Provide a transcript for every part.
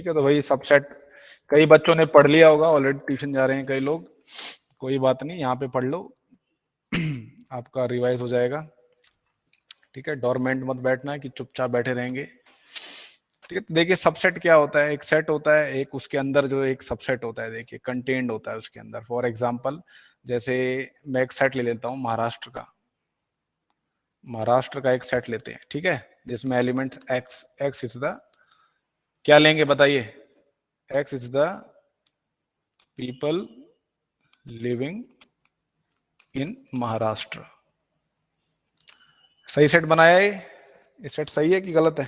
ठीक है, तो वही सबसेट कई बच्चों ने पढ़ लिया होगा ऑलरेडी, ट्यूशन जा रहे हैं कई लोग, कोई बात नहीं, यहाँ पे पढ़ लो आपका रिवाइज हो जाएगा। ठीक है, डोरमेंट मत बैठना है कि चुपचाप बैठे रहेंगे। ठीक है, देखिए सबसेट क्या होता है, एक सेट होता है, एक उसके अंदर जो एक सबसेट होता है, देखिए कंटेंट होता है उसके अंदर। फॉर एग्जांपल जैसे मैं एक सेट ले लेता हूँ महाराष्ट्र का, महाराष्ट्र का एक सेट लेते हैं, ठीक है, जिसमें elements x, x is the, क्या लेंगे बताइए, x is the people living in Maharashtra. सही सेट बनाया है ये सेट सही है कि गलत है,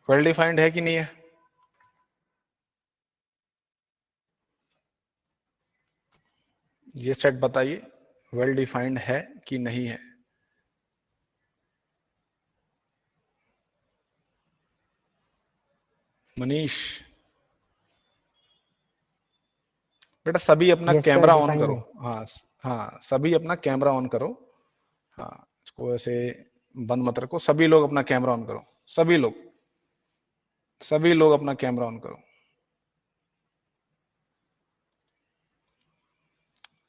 वेल डिफाइंड है कि नहीं है? ये सेट बताइए वेल डिफाइंड है कि नहीं है। मनीष, बेटा सभी अपना yes sir, camera on defined करो। है। हाँ हाँ, सभी अपना कैमरा ऑन करो। हाँ, इसको ऐसे बंद मत रखो, सभी लोग अपना कैमरा ऑन करो, सभी लोग, सभी लोग अपना कैमरा ऑन करो,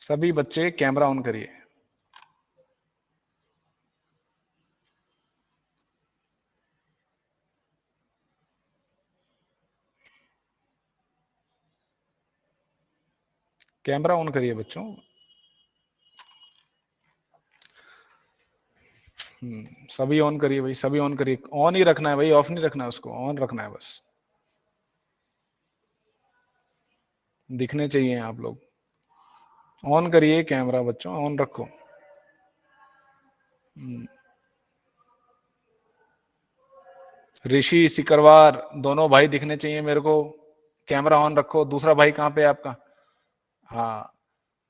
सभी बच्चे कैमरा ऑन करिए। कैमरा ऑन करिए बच्चों। सभी ऑन करिए भाई, सभी ऑन करिए, ऑन ही रखना है भाई, ऑफ नहीं रखना है, उसको ऑन रखना है बस, दिखने चाहिए आप लोग। ऑन करिए कैमरा बच्चों, ऑन रखो। ऋषि सिकरवार दोनों भाई दिखने चाहिए मेरे को, कैमरा ऑन रखो। दूसरा भाई कहाँ पे है आपका? हाँ,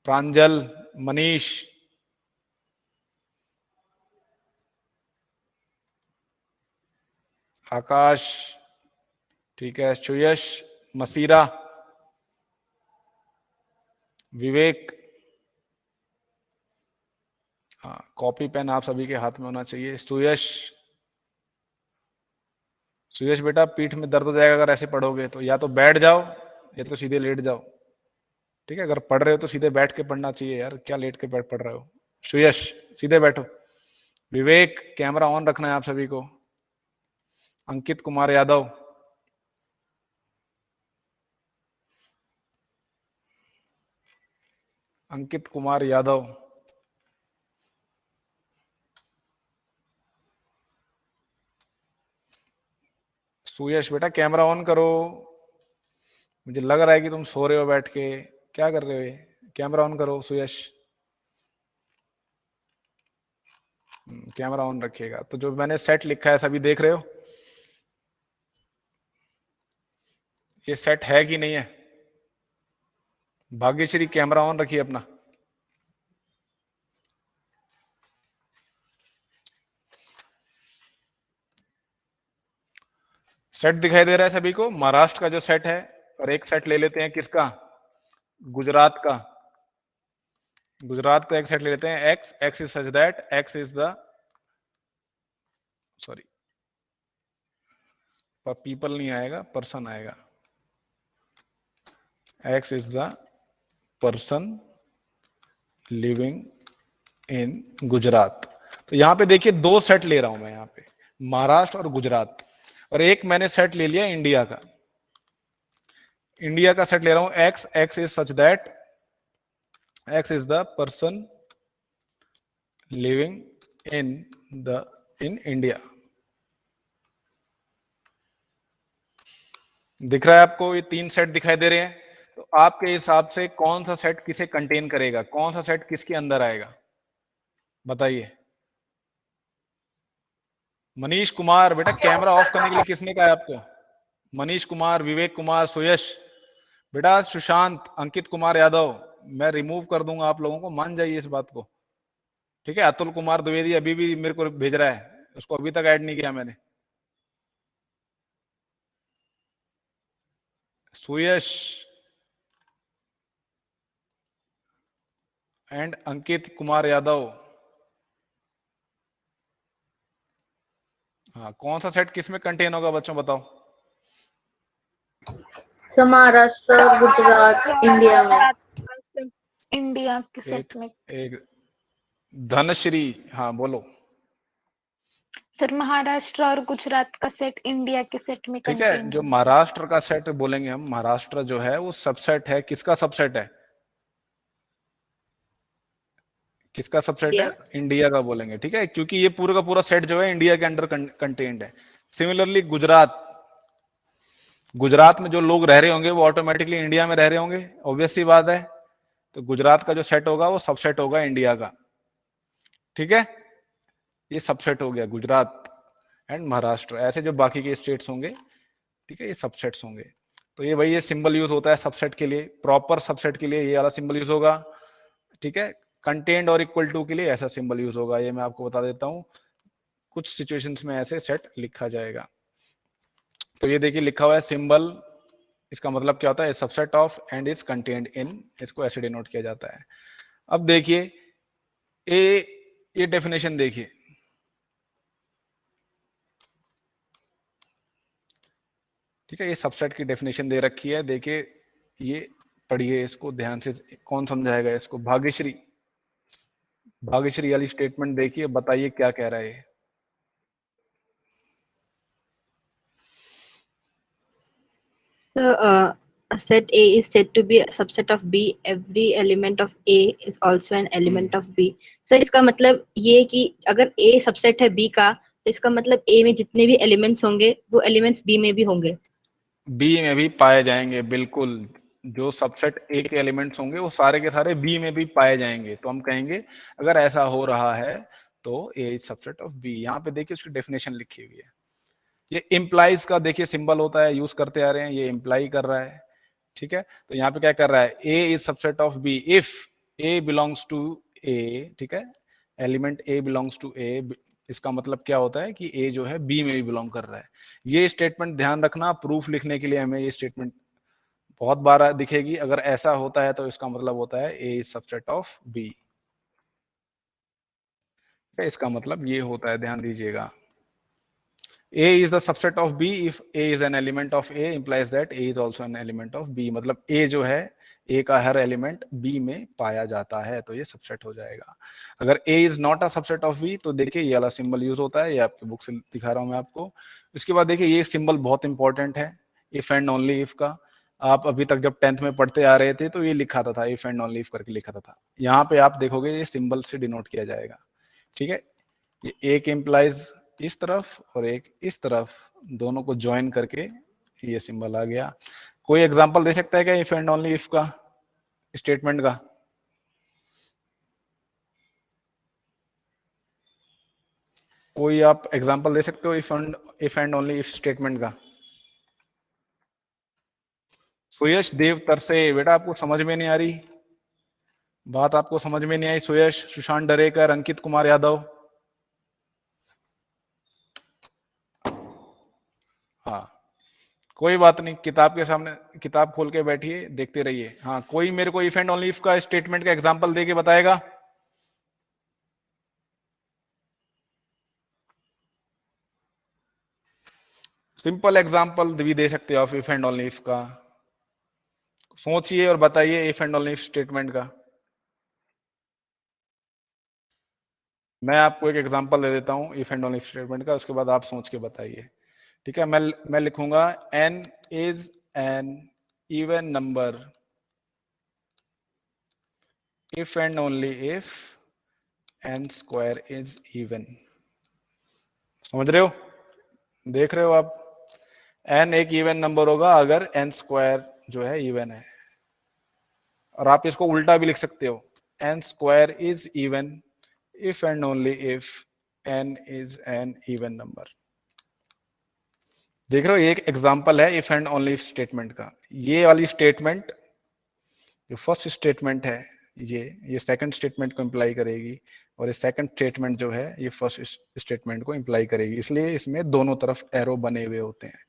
प्रांजल, मनीष, आकाश, ठीक है, सुयश, मसीरा, विवेक, हाँ, कॉपी पेन आप सभी के हाथ में होना चाहिए। सुयश, सुयश बेटा पीठ में दर्द हो जाएगा अगर ऐसे पढ़ोगे तो, या तो बैठ जाओ या तो सीधे लेट जाओ। ठीक है, अगर पढ़ रहे हो तो सीधे बैठ के पढ़ना चाहिए यार, क्या लेट के पढ़ रहे हो? सुयश सीधे बैठो। विवेक, कैमरा ऑन रखना है आप सभी को। अंकित कुमार यादव, अंकित कुमार यादव, सुयश बेटा कैमरा ऑन करो, मुझे लग रहा है कि तुम सो रहे हो बैठ के, क्या कर रहे हो ये? कैमरा ऑन करो सुयश, कैमरा ऑन रखिएगा। तो जो मैंने सेट लिखा है सभी देख रहे हो, ये सेट है कि नहीं है? भाग्यश्री कैमरा ऑन रखिए अपना। सेट दिखाई दे रहा है सभी को, महाराष्ट्र का जो सेट है, और एक सेट ले लेते हैं किसका, गुजरात का। गुजरात का एक सेट ले लेते हैं, x, x is such that x is the, sorry people नहीं आएगा, पर्सन आएगा। X is the person living in Gujarat. तो यहां पे देखिए दो सेट ले रहा हूं मैं, यहां पे महाराष्ट्र और गुजरात, और एक मैंने सेट ले लिया इंडिया का। इंडिया का सेट ले रहा हूं, x, x is such that x is the person living in the, in India. दिख रहा है आपको, ये तीन सेट दिखाई दे रहे हैं। तो आपके हिसाब से कौन सा सेट किसे कंटेन करेगा, कौन सा सेट किसके अंदर आएगा, बताइए। मनीष कुमार, बेटा कैमरा ऑफ करने के लिए किसने कहा है आपको? मनीष कुमार, विवेक कुमार, सुयश, बेटा सुशांत, अंकित कुमार यादव, मैं रिमूव कर दूंगा आप लोगों को, मान जाइए इस बात को। ठीक है, अतुल कुमार द्विवेदी अभी भी मेरे को भेज रहा है, उसको अभी तक ऐड नहीं किया मैंने। सुयश एंड अंकित कुमार यादव, हाँ, कौन सा सेट किस में कंटेन होगा बच्चों बताओ? महाराष्ट्र और गुजरात इंडिया में। इंडिया के एक सेट में। एक धनश्री, हाँ बोलो। सर महाराष्ट्र और गुजरात का सेट इंडिया के सेट में ठीक है, कंटेन जो है। महाराष्ट्र का सेट बोलेंगे हम, महाराष्ट्र जो है वो सबसेट है, किसका सबसेट है? किसका सबसेट है? इंडिया का बोलेंगे, ठीक है, क्योंकि ये पूरा का पूरा सेट जो है इंडिया के अंडर कंटेन्ड है। सिमिलरली गुजरात, गुजरात में जो लोग रह रहे होंगे वो ऑटोमेटिकली इंडिया में रह रहे होंगे, ऑब्वियस सी बात है। तो गुजरात का जो सेट होगा वो सबसेट होगा इंडिया का, ठीक है। ये सबसेट हो गया गुजरात एंड महाराष्ट्र, ऐसे जो बाकी के स्टेट्स होंगे, ठीक है, ये सबसेट्स होंगे। तो ये भाई ये सिंबल यूज होता है सबसेट के लिए, प्रॉपर सबसेट के लिए ये वाला सिंबल यूज होगा, ठीक है। कंटेंट और इक्वल टू के लिए ऐसा सिंबल यूज होगा, ये मैं आपको बता देता हूं। कुछ सिचुएशंस में ऐसे सेट लिखा जाएगा। तो ये देखिए लिखा हुआ है सिंबल, इसका मतलब क्या होता है? Subset of and is contained in, इसको ऐसे डिनोट किया जाता है। अब देखिए ये डेफिनेशन देखिए, ठीक है, ये सबसेट की डेफिनेशन दे रखी है, देखिए ये पढ़िए इसको ध्यान से, कौन समझाएगा इसको? भाग्यश्री, भाग्यश्री वाली स्टेटमेंट देखिए, बताइए क्या कह रहा है। So, a set A is said to be a subset of B. Every element of A is also an element of B. Sir इसका मतलब ये कि अगर A सबसेट है B का, तो इसका मतलब A में जितने भी एलिमेंट्स होंगे वो एलिमेंट्स B में भी होंगे। बी में भी पाए जाएंगे, बिल्कुल। जो सबसेट ए के एलिमेंट्स होंगे वो सारे के सारे बी में भी पाए जाएंगे। तो हम कहेंगे अगर ऐसा हो रहा है तो ए इज सबसेट ऑफ बी। यहाँ पे देखिए उसकी डेफिनेशन लिखी हुई है। ये इम्प्लाइज का देखिए सिंबल होता है, यूज करते आ रहे हैं, ये इम्प्लाई कर रहा है, ठीक है। तो यहाँ पे क्या कर रहा है? A is subset of B if A belongs to A, ठीक है, element A belongs to A. इसका मतलब क्या होता है कि ए जो है बी में भी बिलोंग कर रहा है। ये स्टेटमेंट ध्यान रखना, प्रूफ लिखने के लिए हमें ये स्टेटमेंट बहुत बार दिखेगी। अगर ऐसा होता है तो इसका मतलब होता है A is subset of B, इसका मतलब ये होता है, ध्यान दीजिएगा। A is the subset of B if A is an element of A implies that A is also an element of B। मतलब A जो है, A का हर एलिमेंट B में पाया जाता है, तो ये सबसेट हो जाएगा। अगर A is not a subset of B तो देखिए ये वाला सिंबल यूज होता है, ये आपकी बुक से दिखा रहा हूं मैं आपको। इसके बाद देखिए ये सिंबल बहुत इंपॉर्टेंट है, इफ एंड ओनली इफ का। आप अभी तक जब 10th में पढ़ते आ रहे थे तो ये लिखा था इफ एंड ओनली इफ करके लिखा था। यहाँ पे आप देखोगे ये सिंबल से डिनोट किया जाएगा, ठीक है। ये एक इम्प्लाइज इस तरफ और एक इस तरफ, दोनों को ज्वाइन करके ये सिंबल आ गया। कोई एग्जांपल दे सकता है क्या इफ एंड ओनली इफ का, स्टेटमेंट का? कोई आप एग्जांपल दे सकते हो if and only if statement का? सुयश देव तरसे, बेटा आपको समझ में नहीं आ रही बात? आपको समझ में नहीं आई? सुयश, सुशांत डरेकर, अंकित कुमार यादव, हाँ कोई बात नहीं, किताब के सामने किताब खोल के बैठिए, देखते रहिए। हाँ कोई मेरे को इफ एंड ओनली इफ का स्टेटमेंट का एग्जांपल देके बताएगा? सिंपल एग्जांपल भी दे सकते हो आप इफ एंड ओनली इफ का। सोचिए और बताइए if and only if statement का। मैं आपको एक एग्जांपल दे देता हूं if and only if statement का, उसके बाद आप सोच के बताइए, ठीक है। मैं लिखूंगा n is an even number if and only if n square is even. समझ रहे हो? देख रहे हो आप? n एक इवन नंबर होगा अगर n स्क्वायर जो है इवन है। और आप इसको उल्टा भी लिख सकते हो, n square is even if and only if n is an even number। देख रहे हो, ये एक एग्जांपल है if and only if statement का। ये वाली स्टेटमेंट जो फर्स्ट स्टेटमेंट है ये सेकंड स्टेटमेंट को इंप्लाई करेगी, और ये सेकंड स्टेटमेंट जो है ये फर्स्ट स्टेटमेंट को इंप्लाई करेगी, इसलिए इसमें दोनों तरफ एरो बने हुए होते हैं।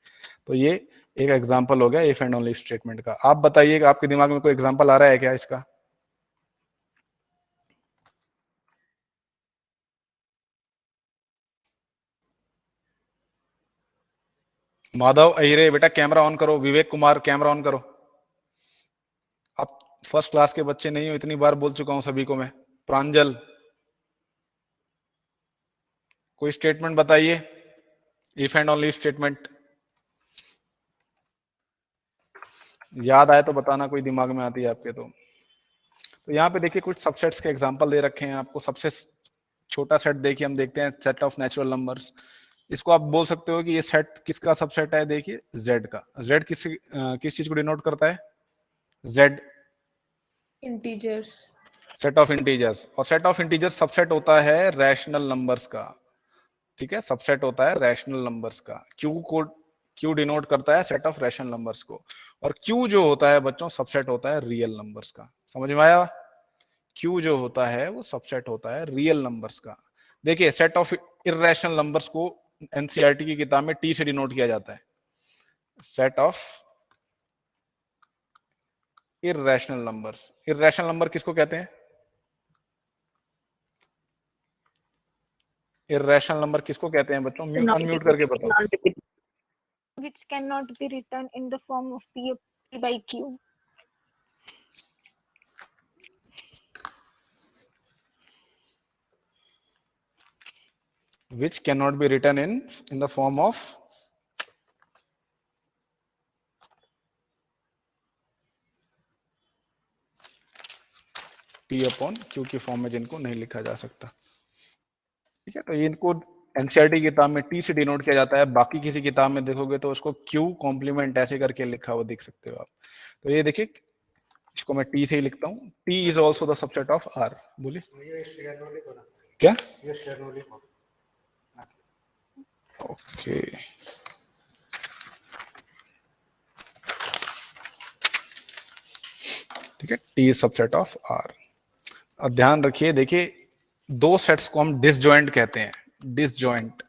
तो ये एक एग्जांपल हो गया इफ एंड ओनली स्टेटमेंट का। आप बताइए आपके दिमाग में कोई एग्जांपल आ रहा है क्या इसका? माधव अहिरे, बेटा कैमरा ऑन करो। विवेक कुमार, कैमरा ऑन करो। आप फर्स्ट क्लास के बच्चे नहीं हो, इतनी बार बोल चुका हूं सभी को मैं। प्रांजल, कोई स्टेटमेंट बताइए, इफ एंड ओनली स्टेटमेंट। याद आए तो बताना, कोई दिमाग में आती है आपके तो यहाँ पे देखिए कुछ सबसेट्स के एग्जांपल दे रखे हैं आपको। सबसे छोटा सेट देखिए, हम देखते हैं सेट ऑफ नेचुरल नंबर्स। इसको आप बोल सकते हो कि ये सेट किसका सबसेट है। देखिए जेड का। जेड किस चीज को डिनोट करता है? Z integers. Set of integers. और सेट ऑफ इंटीजर्स सबसेट होता है रैशनल नंबर्स का। ठीक है, सबसेट होता है रैशनल नंबर्स का। क्यू डिनोट करता है सेट ऑफ रैशनल नंबर्स को। और क्यू जो होता है बच्चों, सबसेट होता है रियल नंबर्स का। समझ में आया? क्यू जो होता है वो सबसेट होता है रियल नंबर्स का। देखिए सेट ऑफ इरेशनल नंबर्स को एनसीईआरटी की किताब में टी से डिनोट किया जाता है। Set of irrational numbers. Irrational number किसको कहते हैं? इरेशनल नंबर किसको कहते हैं बच्चों? अनम्यूट करके बताओ। which cannot be written in the form of P by Q. Which cannot be written in the form of P upon Q की फॉर्म में, जिनको नहीं लिखा जा सकता। ठीक है, तो इनको एनसीईआरटी किताब में टी से डिनोट किया जाता है। बाकी किसी किताब में देखोगे तो उसको क्यू कॉम्प्लीमेंट ऐसे करके लिखा हुआ देख सकते हो आप। तो ये देखिए, इसको मैं टी से ही लिखता हूँ। T is also the subset of R. बोलिए क्या? ओके, ठीक है, T is subset of R. अब ध्यान रखिए, देखिए दो सेट्स को हम डिसजॉइंट कहते हैं। डिसजॉइंट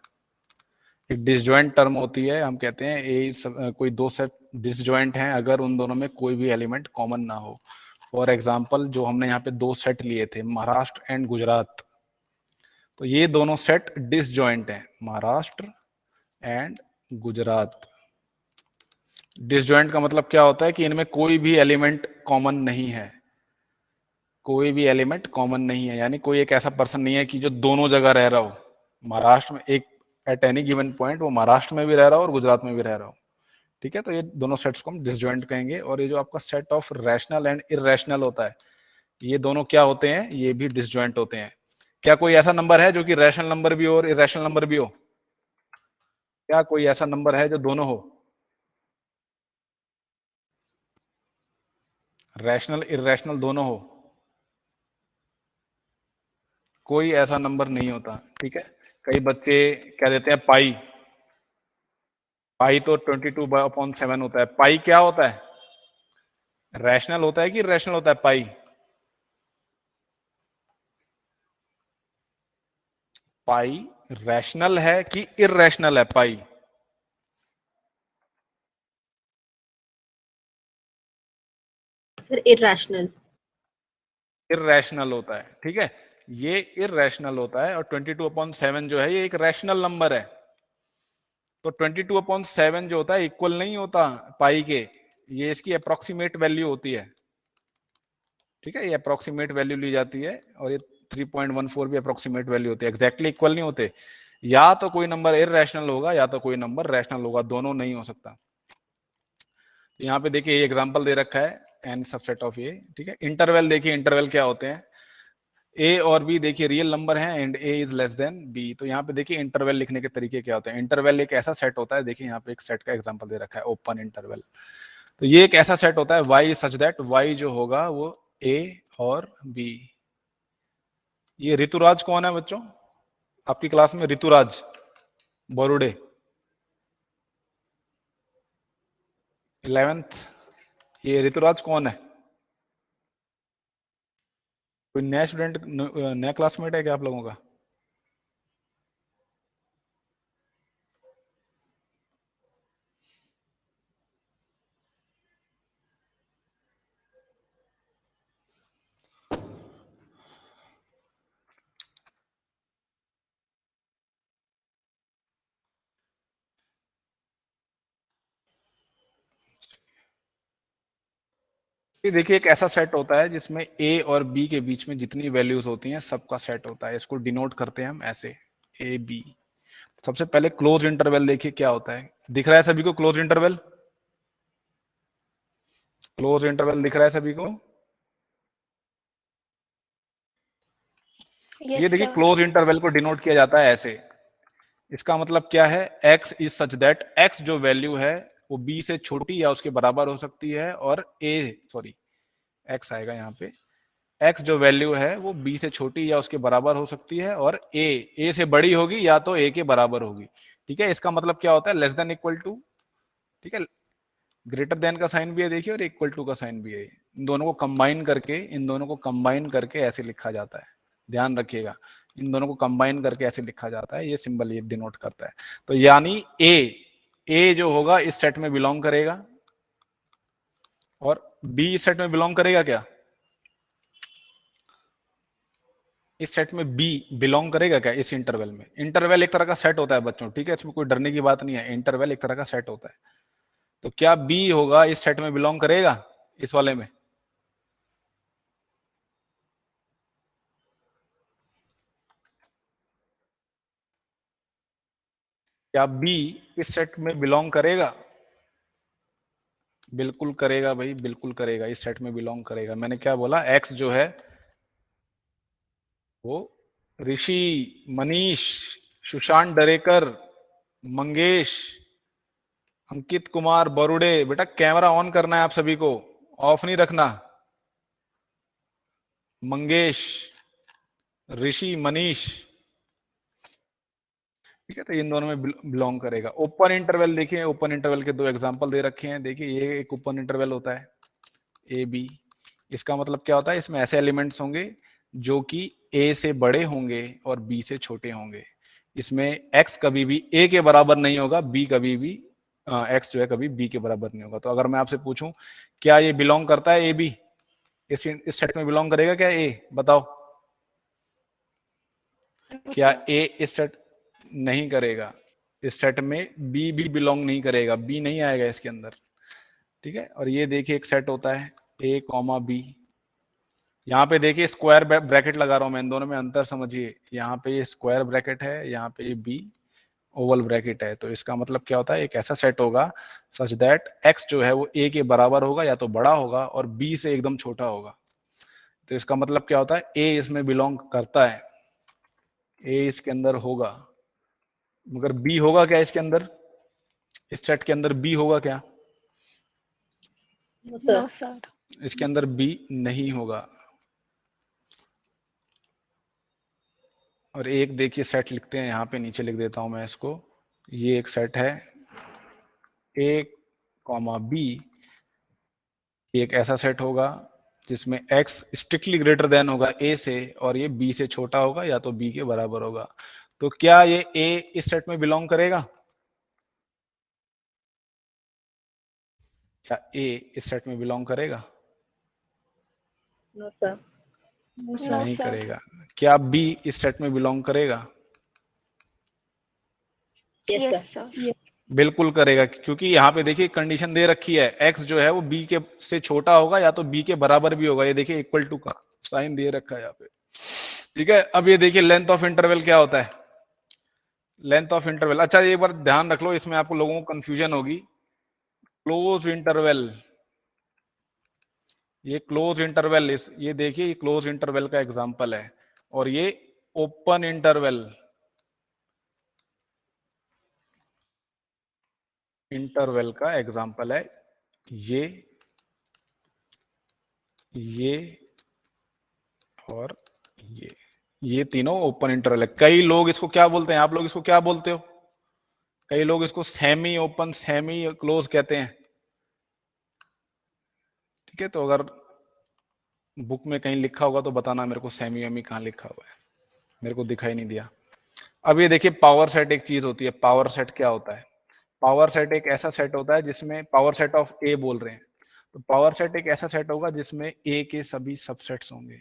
एक डिसजॉइंट टर्म होती है। हम कहते हैं कोई दो सेट डिसजॉइंट हैं अगर उन दोनों में कोई भी एलिमेंट कॉमन ना हो। फॉर एग्जांपल, जो हमने यहाँ पे दो सेट लिए थे, महाराष्ट्र एंड गुजरात, तो ये दोनों सेट डिसजॉइंट हैं, महाराष्ट्र एंड गुजरात। डिसजॉइंट का मतलब क्या होता है कि इनमें कोई भी एलिमेंट कॉमन नहीं है। कोई भी एलिमेंट कॉमन नहीं है, यानी कोई एक ऐसा पर्सन नहीं है कि जो दोनों जगह रह रहा हो। महाराष्ट्र में एक एट एनी गिवन पॉइंट वो महाराष्ट्र में भी रह रहा हो और गुजरात में भी रह रहा हो। ठीक है, तो ये दोनों सेट्स को हम डिसजॉइंट कहेंगे। और ये जो आपका set of rational and irrational होता है, ये दोनों क्या होते हैं? ये भी डिसजॉइंट होते हैं। क्या कोई ऐसा नंबर है जो कि रैशनल नंबर भी हो और इरेशनल नंबर भी हो? क्या कोई ऐसा नंबर है जो दोनों हो? रैशनल इरेशनल दोनों हो? कोई ऐसा नंबर नहीं होता। ठीक है, कई बच्चे क्या देते हैं, पाई। पाई तो 22/7 होता है। पाई क्या होता है? रैशनल होता है कि इरेशनल होता है पाई? पाई रैशनल है कि इरेशनल है पाई? फिर इरेशनल। इरेशनल होता है। ठीक है, ये इरेशनल होता है। और 22/7 जो है ये एक रैशनल नंबर है। तो 22/7 जो होता है इक्वल नहीं होता पाई के, ये इसकी अप्रोक्सीमेट वैल्यू होती है। ठीक है, ये अप्रोक्सीमेट वैल्यू ली जाती है। और ये 3.14 भी अप्रोक्सीमेट वैल्यू होती है, एग्जैक्टली इक्वल नहीं होते। या तो कोई नंबर इरेशनल होगा या तो कोई नंबर रैशनल होगा, दोनों नहीं हो सकता। तो यहाँ पे देखिए ये एग्जांपल दे रखा है, एन सबसेट ऑफ ए। ठीक है, इंटरवल देखिए, इंटरवल क्या होते हैं? ए और बी देखिए रियल नंबर है and A is less than B. तो यहाँ पे देखिए इंटरवल लिखने के तरीके क्या होते हैं। इंटरवल एक ऐसा सेट होता है, देखिए यहाँ पे एक सेट का एग्जांपल दे रखा है, ओपन इंटरवल। तो ये एक ऐसा सेट होता है वाई सच दैट वाई जो होगा वो ए और बी। ये ऋतुराज कौन है बच्चों आपकी क्लास में? ऋतुराज बोरुडे 11th। ये ऋतुराज कौन है? कोई नया स्टूडेंट, नया क्लासमेट है क्या आप लोगों का? ये देखिए एक ऐसा सेट होता है जिसमें ए और बी के बीच में जितनी वैल्यूज होती हैं सबका सेट होता है, इसको डिनोट करते हैं हम ऐसे ए बी। सबसे पहले क्लोज इंटरवल देखिए क्या होता है, दिख रहा है सभी को क्लोज इंटरवल? क्लोज इंटरवल दिख रहा है सभी को? ये यस देखिए सर। क्लोज इंटरवल को डिनोट किया जाता है ऐसे। इसका मतलब क्या है, x is such that x जो वैल्यू है वो b से छोटी या उसके बराबर हो सकती है, और x आएगा यहाँ पे, x जो वैल्यू है वो b से छोटी या उसके बराबर हो सकती है, और a से बड़ी होगी या तो a के बराबर होगी। ठीक है, इसका मतलब क्या होता है, लेस देन इक्वल टू, ठीक है, ग्रेटर देन का साइन भी है देखिए, और इक्वल टू का साइन भी है। इन दोनों को कंबाइन करके ऐसे लिखा जाता है, ध्यान रखिएगा, इन दोनों को कंबाइन करके ऐसे लिखा जाता है, ये सिंबल ये डिनोट करता है। तो यानी ए जो होगा इस सेट में बिलोंग करेगा, और बी इस सेट में बिलोंग करेगा क्या, इस सेट में बी बिलोंग करेगा क्या, इस इंटरवल में। इंटरवल एक तरह का सेट होता है बच्चों, ठीक है, इसमें कोई डरने की बात नहीं है, इंटरवल एक तरह का सेट होता है। तो क्या बी होगा इस सेट में बिलोंग करेगा, इस वाले में? क्या बी इस सेट में बिलोंग करेगा? बिल्कुल करेगा भाई, बिल्कुल करेगा, इस सेट में बिलोंग करेगा। मैंने क्या बोला, एक्स जो है वो ऋषि, मनीष, सुशांत डरेकर, मंगेश, अंकित कुमार बरुड़े, बेटा कैमरा ऑन करना है आप सभी को, ऑफ नहीं रखना। मंगेश, ऋषि, मनीष, ठीक है, तो इन दोनों में बिलोंग करेगा। ओपन इंटरवल देखिए, ओपन इंटरवल के दो एग्जांपल दे रखे हैं, देखिए ये एक ओपन इंटरवल होता है ए बी। इसका मतलब क्या होता है, इसमें ऐसे एलिमेंट्स होंगे जो कि ए से बड़े होंगे और बी से छोटे होंगे। इसमें एक्स कभी भी ए के बराबर नहीं होगा, बी कभी भी एक्स जो है कभी बी के बराबर नहीं होगा। तो अगर मैं आपसे पूछूं क्या ये बिलोंग करता है ए बी, इस सेट में बिलोंग करेगा क्या ए, बताओ? क्या ए इस सेट नहीं करेगा, इस सेट में बी भी बिलोंग नहीं करेगा, बी नहीं आएगा इसके अंदर। ठीक है, और ये देखिए एक सेट होता है ए कॉमा बी, यहाँ पे देखिए स्क्वायर ब्रैकेट लगा रहा हूं मैं, इन दोनों में अंतर समझिए, यहाँ पे ये स्क्वायर ब्रैकेट है, यहाँ पे ये बी ओवल ब्रैकेट है। तो इसका मतलब क्या होता है, एक ऐसा सेट होगा सच दैट एक्स जो है वो ए के बराबर होगा या तो बड़ा होगा, और बी से एकदम छोटा होगा। तो इसका मतलब क्या होता है, ए इसमें बिलोंग करता है, ए इसके अंदर होगा, मगर बी होगा क्या इसके अंदर, इस सेट के अंदर बी होगा क्या? No sir. इसके अंदर बी नहीं होगा। और एक देखिए सेट लिखते हैं, यहाँ पे नीचे लिख देता हूं मैं इसको, ये एक सेट है ए कॉमा बी, एक ऐसा सेट होगा जिसमें x स्ट्रिक्टली ग्रेटर देन होगा a से, और ये b से छोटा होगा या तो b के बराबर होगा। तो क्या ये a इस सेट में बिलोंग करेगा, क्या a इस सेट में बिलोंग करेगा? No sir. नो नहीं सर। करेगा। क्या b इस सेट में बिलोंग करेगा? Yes yes sir. सर। बिल्कुल करेगा, क्योंकि यहाँ पे देखिए कंडीशन दे रखी है, x जो है वो b के से छोटा होगा या तो b के बराबर भी होगा, ये देखिए इक्वल टू का साइन दे रखा है यहाँ पे। ठीक है, अब ये देखिए लेंथ ऑफ इंटरवल क्या होता है, लेंथ ऑफ इंटरवल, अच्छा एक बार ध्यान रख लो, इसमें आपको लोगों को कंफ्यूजन होगी। क्लोज इंटरवल, ये क्लोज इंटरवल, ये देखिए ये क्लोज इंटरवल का एग्जांपल है, और ये ओपन इंटरवल, इंटरवल का एग्जांपल है ये और ये तीनों ओपन इंटरवल है। कई लोग इसको क्या बोलते हैं, आप लोग इसको क्या बोलते हो? कई लोग इसको सेमी ओपन, सेमी क्लोज कहते हैं। ठीक है, तो अगर बुक में कहीं लिखा होगा तो बताना मेरे को, सेमी वेमी कहाँ लिखा हुआ है, मेरे को दिखाई नहीं दिया। अब ये देखिए पावर सेट एक चीज होती है, पावर सेट क्या होता है, पावर सेट एक ऐसा सेट होता है जिसमें, पावर सेट ऑफ ए बोल रहे हैं, तो पावर सेट एक ऐसा सेट होगा जिसमें ए के सभी सबसेट्स होंगे।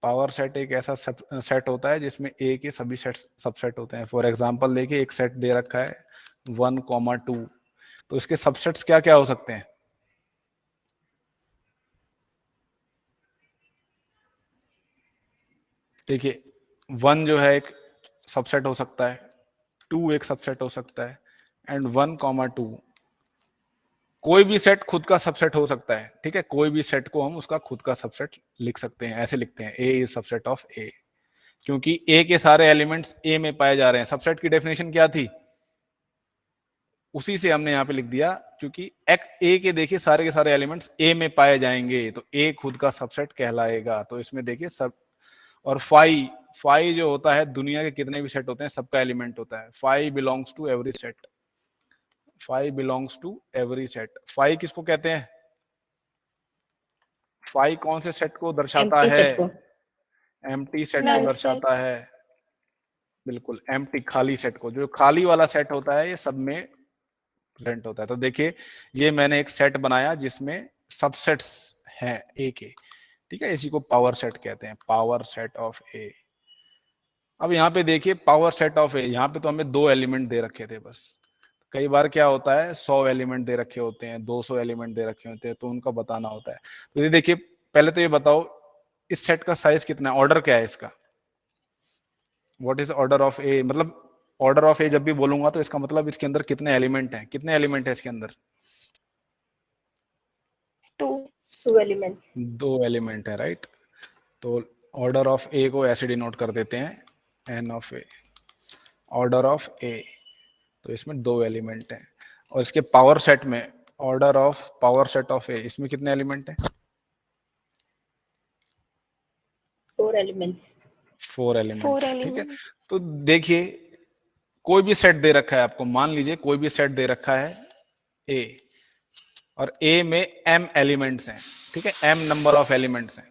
पावर सेट एक ऐसा सेट होता है जिसमें ए के सभी सेट सबसेट होते हैं। फॉर एग्जांपल देखिए एक सेट दे रखा है 1,2, तो इसके सबसेट्स क्या क्या हो सकते हैं? देखिए 1 जो है एक सबसेट हो सकता है, 2 एक सबसेट हो सकता है, एंड 1, 2 कोई भी सेट खुद का सबसेट हो सकता है। ठीक है, कोई भी सेट को हम उसका खुद का सबसेट लिख सकते हैं। ऐसे लिखते हैं ए इज सबसेट ऑफ ए, क्योंकि ए के सारे एलिमेंट्स ए में पाए जा रहे हैं। सबसेट की डेफिनेशन क्या थी, उसी से हमने यहाँ पे लिख दिया, क्योंकि ए के देखिए सारे के सारे एलिमेंट्स ए में पाए जाएंगे, तो ए खुद का सबसेट कहलाएगा। तो इसमें देखिए सब, और फाई जो होता है दुनिया के कितने भी सेट होते हैं सबका एलिमेंट होता है। Phi belongs to every set, phi belongs to every set. Phi किसको कहते हैं, फाई कौन से सेट को दर्शाता एम्प्टी है, सेट को। एम्प्टी सेट को Null दर्शाता है। बिल्कुल, एम्प्टी खाली सेट को। जो खाली वाला सेट होता है ये सब में प्रेजेंट होता है। तो देखिए ये मैंने एक सेट बनाया जिसमें सबसेट्स हैं ए के। ठीक है, इसी को पावर सेट कहते हैं, पावर सेट ऑफ ए। अब यहाँ पे देखिए पावर सेट ऑफ ए, यहाँ पे तो हमें 2 एलिमेंट दे रखे थे बस। कई बार क्या होता है 100 एलिमेंट दे रखे होते हैं, 200 एलिमेंट दे रखे होते हैं, तो उनका बताना होता है। तो ये देखिए पहले तो ये बताओ इस सेट का साइज कितना है, ऑर्डर क्या है इसका, व्हाट इज ऑर्डर ऑफ ए। मतलब ऑर्डर ऑफ ए जब भी बोलूंगा तो इसका मतलब इसके अंदर कितने एलिमेंट हैं, कितने एलिमेंट है इसके अंदर, 2. 2 एलिमेंट्स। 2 एलिमेंट है, राइट। तो ऑर्डर ऑफ ए को ऐसे डिनोट कर देते हैं n of A, order of A. तो इसमें 2 एलिमेंट हैं। और इसके पावर सेट में order of power set of A, इसमें कितने एलिमेंट हैं, 4 एलिमेंट्स। 4 एलिमेंट। 4 ठीक है, elements. तो देखिए कोई भी सेट दे रखा है आपको, मान लीजिए कोई भी सेट दे रखा है ए, और ए में m एलिमेंट्स हैं। ठीक है, m नंबर ऑफ एलिमेंट्स हैं।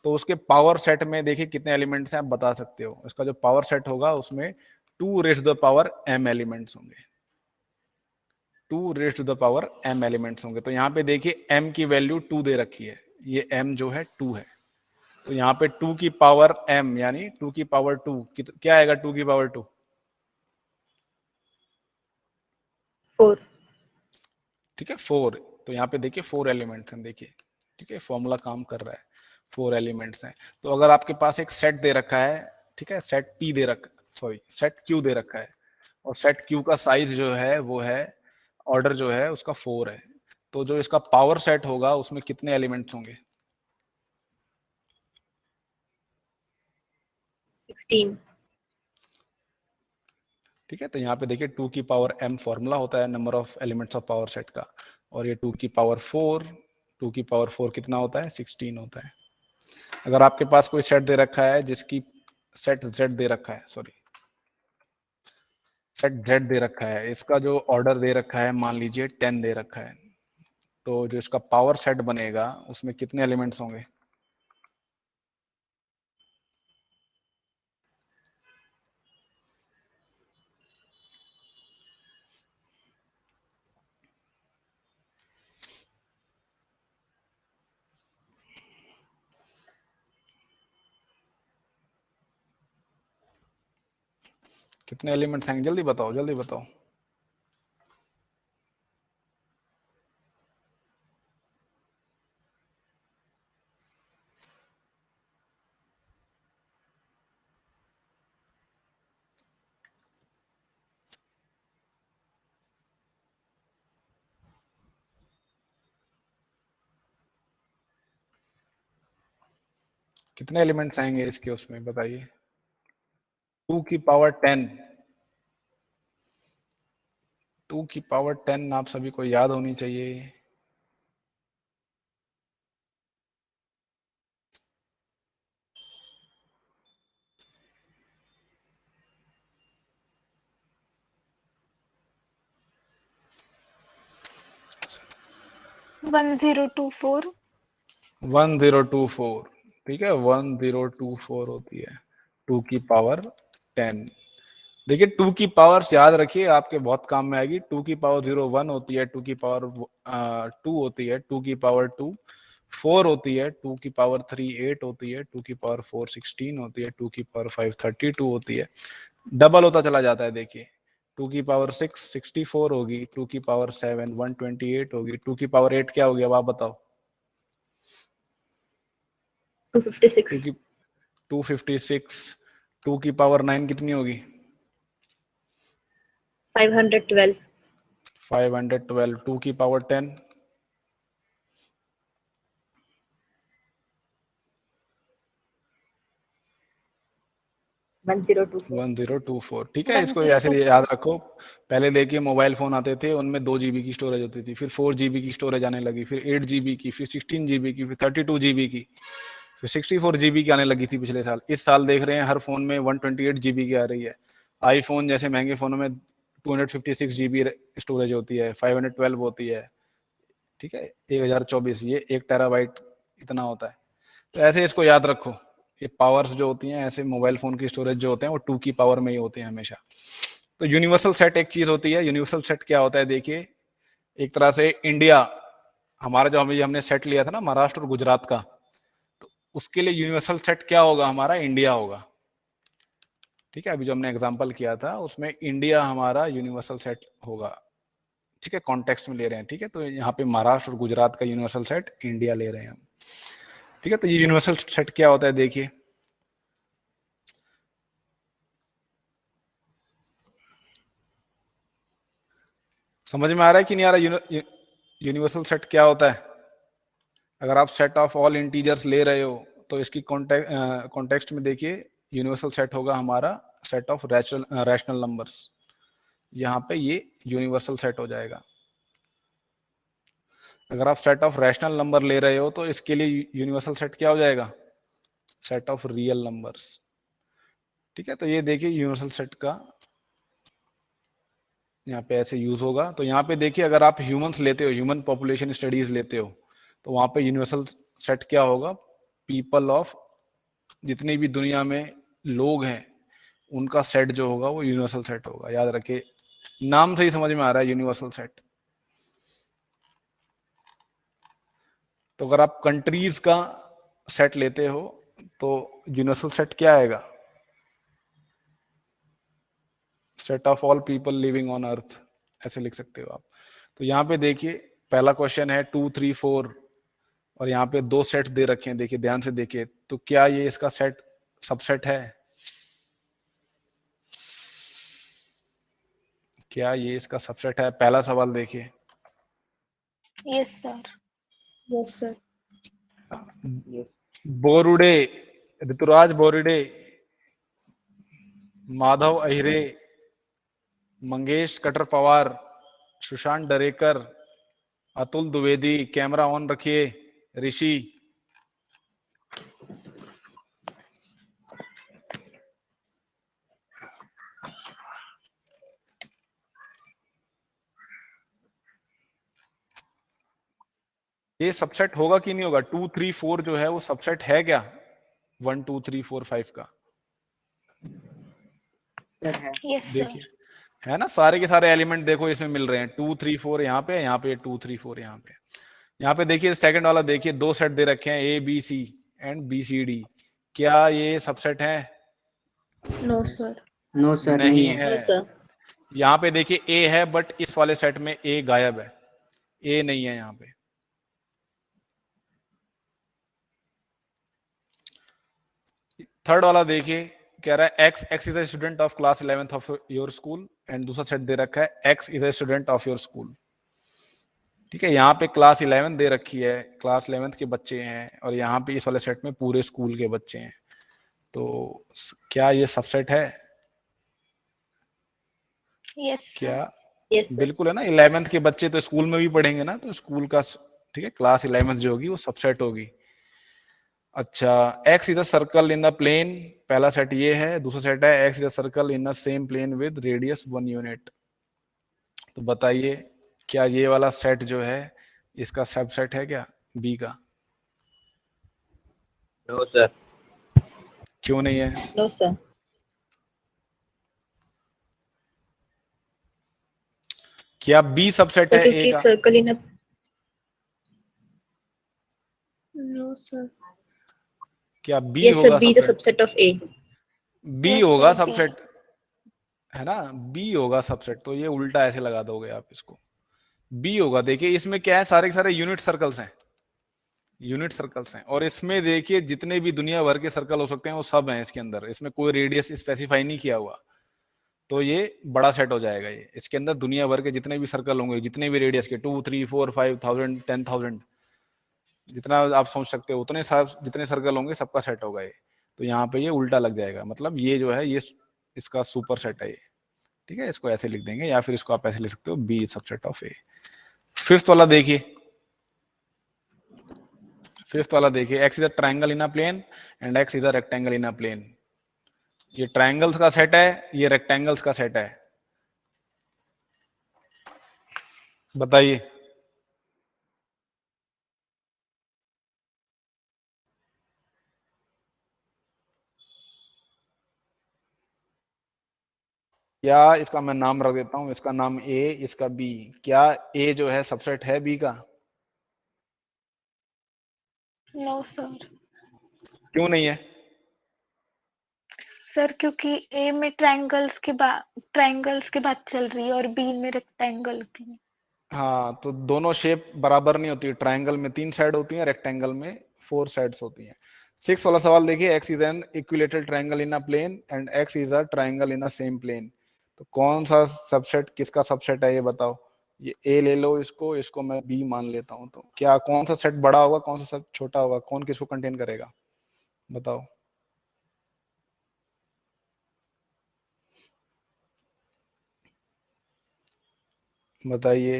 तो उसके पावर सेट में देखिए कितने एलिमेंट्स हैं आप बता सकते हो। इसका जो पावर सेट होगा उसमें 2 raise to the power m elements होंगे, 2 raise to the power m elements होंगे। तो यहाँ पे देखिए m की वैल्यू 2 दे रखी है, ये m जो है 2 है। तो यहाँ पे 2 की पावर m यानी 2 की पावर 2 क्या आएगा, 2 की पावर 2 4। ठीक है 4। तो यहाँ पे देखिए 4 एलिमेंट्स हैं, देखिए ठीक है फॉर्मूला काम कर रहा है, 4 एलिमेंट्स हैं। तो अगर आपके पास एक सेट दे रखा है, ठीक है सेट P दे रखा, सॉरी सेट Q दे रखा है, और सेट Q का साइज जो है वो है, ऑर्डर जो है उसका 4 है, तो जो इसका पावर सेट होगा उसमें कितने एलिमेंट्स होंगे, 16। ठीक है। तो यहाँ पे देखिए 2 की पावर m फॉर्मूला होता है number of elements of power set का, और ये 2 की पावर 4, 2 की पावर 4 कितना होता है, 16 होता है। अगर आपके पास कोई सेट दे रखा है जिसकी सेट z दे रखा है, सॉरी सेट z दे रखा है, इसका जो ऑर्डर दे रखा है मान लीजिए 10 दे रखा है, तो जो इसका पावर सेट बनेगा उसमें कितने एलिमेंट्स होंगे, कितने एलिमेंट्स आएंगे, जल्दी बताओ जल्दी बताओ। कितने एलिमेंट्स आएंगे इसके, उसमें बताइए। 2 की पावर 10, 2 की पावर 10 आप सभी को याद होनी चाहिए। One zero two four. 1024, ठीक है 1024 होती है 2 की पावर 10। देखिए 2 की पावर्स याद रखिए, आपके बहुत काम में आएगी। 2 की पावर 0 1 होती है, 2 की पावर 2 होती है, 2 की पावर 2 4 होती है, 2 की पावर 3 8 होती है, 2 की पावर 4 16 होती है, 2 की पावर 5 32 होती है। डबल होता चला जाता है। देखिए 2 की पावर 6 64 होगी, 2 की पावर 7 128 होगी, 2 की पावर 8 क्या होगी, अब आप बताओ। 256। 2 की 256, 2 की पावर 9 कितनी होगी? 512, 512, 2 की पावर 10, 1024. 1024। ठीक है, इसको ऐसे 1024. याद रखो। पहले देखिए मोबाइल फोन आते थे, उनमें 2 GB की स्टोरेज होती थी, फिर 4 GB की स्टोरेज आने लगी, फिर 8 GB की, फिर 16 GB की, फिर 32 GB की, फिर 64 GB की आने लगी थी पिछले साल। इस साल देख रहे हैं हर फोन में 128 GB की आ रही है। आईफोन जैसे महंगे फोनों में 256 GB स्टोरेज होती है, 512 होती है। ठीक है, 1024, ये 1 TB इतना होता है। तो ऐसे इसको याद रखो, ये पावर्स जो होती हैं ऐसे मोबाइल फोन की स्टोरेज जो होते हैं वो 2 की पावर में ही होते हैं हमेशा। तो यूनिवर्सल सेट एक चीज होती है। यूनिवर्सल सेट क्या होता है? देखिए, एक तरह से इंडिया, हमारा जो हमने सेट लिया था ना महाराष्ट्र और गुजरात का, तो उसके लिए यूनिवर्सल सेट क्या होगा? हमारा इंडिया होगा। ठीक है, अभी जो हमने एग्जांपल किया था उसमें इंडिया हमारा यूनिवर्सल सेट होगा। ठीक है, कॉन्टेक्स्ट में ले रहे हैं। ठीक है, तो यहाँ पे महाराष्ट्र और गुजरात का यूनिवर्सल सेट इंडिया ले रहे हैं हम। ठीक है, तो ये यूनिवर्सल सेट क्या होता है? देखिए, समझ में आ रहा है कि नहीं आ रहा? यूनिवर्सल सेट क्या होता है? अगर आप सेट ऑफ ऑल इंटीजर्स ले रहे हो तो इसकी कॉन्टेक्स्ट में देखिए, यूनिवर्सल सेट होगा हमारा सेट ऑफ रैशनल नंबर्स। यहाँ पे ये यूनिवर्सल सेट हो जाएगा। अगर आप सेट ऑफ रैशनल नंबर ले रहे हो तो इसके लिए यूनिवर्सल सेट क्या हो जाएगा? Set of real numbers. ठीक है, तो ये देखिए यूनिवर्सल सेट का यहाँ पे ऐसे यूज होगा। तो यहाँ पे देखिए, अगर आप ह्यूमंस लेते हो, ह्यूमन पॉपुलेशन स्टडीज लेते हो, तो वहां पे यूनिवर्सल सेट क्या होगा? पीपल ऑफ, जितनी भी दुनिया में लोग हैं उनका सेट जो होगा वो यूनिवर्सल सेट होगा। याद रखिए, नाम से ही समझ में आ रहा है यूनिवर्सल सेट। तो अगर आप कंट्रीज का सेट लेते हो तो यूनिवर्सल सेट क्या आएगा? Set of all people living on earth, ऐसे लिख सकते हो आप। तो यहाँ पे देखिए, पहला क्वेश्चन है 2, 3, 4, और यहाँ पे 2 सेट दे रखे हैं। देखिए, ध्यान से देखिए, तो क्या ये इसका सेट सबसेट है? क्या ये इसका सबसेट है? पहला सवाल देखिए। Yes, sir. Yes, sir. Borude, Rituraj Borude, Madhav Ahire, Mangesh Katar Pawar, Sushant Darekar, Atul Dwivedi, camera on रखिए, ऋषि। ये सबसेट होगा कि नहीं होगा? 2, 3, 4 जो है वो सबसेट है क्या? 1, 2, 3, 4, 5 का? Yes, sir. देखिए, है ना, सारे के सारे एलिमेंट देखो इसमें मिल रहे हैं। 2, 3, 4 यहाँ पे, यहाँ पे 2, 3, 4 यहाँ पे। यहाँ पे देखिए सेकंड वाला, देखिए 2 सेट दे रखे हैं, A B C and B C D. क्या ये सबसेट है? No, sir. नो सर, नहीं नहीं है। है। No, sir. यहाँ पे देखिए ए है, बट इस वाले सेट में ए गायब है, ए नहीं है यहाँ पे। थर्ड वाला देखिए, कह रहा है x is a student of class 11th of your school, and दूसरा सेट दे रखा है x is a student of your school. ठीक है, यहाँ पे क्लास 11 दे रखी है, क्लास 11th के बच्चे हैं, और यहाँ पे इस वाले सेट में पूरे स्कूल के बच्चे हैं। तो क्या ये सबसेट है? Yes, sir. क्या? Yes, sir. बिल्कुल है ना। 11th के बच्चे तो स्कूल में भी पढ़ेंगे ना, तो स्कूल का, ठीक है, क्लास 11th जो होगी वो सबसेट होगी। अच्छा, x is a circle in the plane, पहला सेट ये है। दूसरा सेट है x is a circle in the same plane with radius 1 unit. तो बताइए, क्या ये वाला सेट जो है इसका सबसेट है क्या बी का? No sir. क्यों नहीं है? No, sir. क्या बी सबसेट So, है ए क्योंकि का? circle in a No, sir. क्या बी yes, sir. होगा B the subset? subset of A. B Yes, होगा sir, B. सबसेट, है ना, बी होगा सबसेट। तो ये उल्टा ऐसे लगा दोगे आप इसको, बी होगा। देखिए इसमें क्या है, सारे के सारे यूनिट सर्कल्स हैं, यूनिट सर्कल्स हैं। और इसमें देखिए जितने भी दुनिया भर के सर्कल हो सकते हैं वो सब हैं इसके अंदर, इसमें कोई रेडियस स्पेसिफाई नहीं किया हुआ। तो ये बड़ा सेट हो जाएगा। ये इसके अंदर दुनिया भर के जितने भी सर्कल होंगे, जितने भी रेडियस के 2 3 4 5,000 10,000 जितना आप सोच सकते हो उतने जितने सर्कल होंगे सबका सेट होगा ये। तो यहाँ पे ये उल्टा लग जाएगा, मतलब ये जो है ये इसका सुपर सेट है ये। ठीक है, इसको ऐसे लिख देंगे, या फिर इसको आप ऐसे लिख सकते हो B subset of A. Fifth वाला देखिए, फिफ्थ वाला देखिए, x is a triangle in a plane and x is a rectangle in a plane. ये ट्राइंगल्स का सेट है, ये रेक्टेंगल्स का सेट है। बताइए क्या, इसका मैं नाम रख देता हूं, इसका नाम ए, इसका बी। क्या ए जो है सबसेट है बी का? No sir. क्यों नहीं है? सर क्योंकि ए में ट्रायंगल्स की बात चल रही है और बी में रेक्टेंगल की। हाँ, तो दोनों शेप बराबर नहीं होती। ट्राइंगल में 3 साइड होती हैं, रेक्टेंगल में 4 साइड्स होती हैं। 6 वाला सवाल देखिए, x is an equilateral triangle in a plane and x is a triangle in a same plane. तो कौन सा सबसेट किसका सबसेट है ये बताओ। ये ए ले लो, इसको इसको मैं बी मान लेता हूं। तो क्या कौन सा सेट बड़ा होगा, कौन सा सेट छोटा होगा, कौन किसको कंटेन करेगा बताओ। बताइए।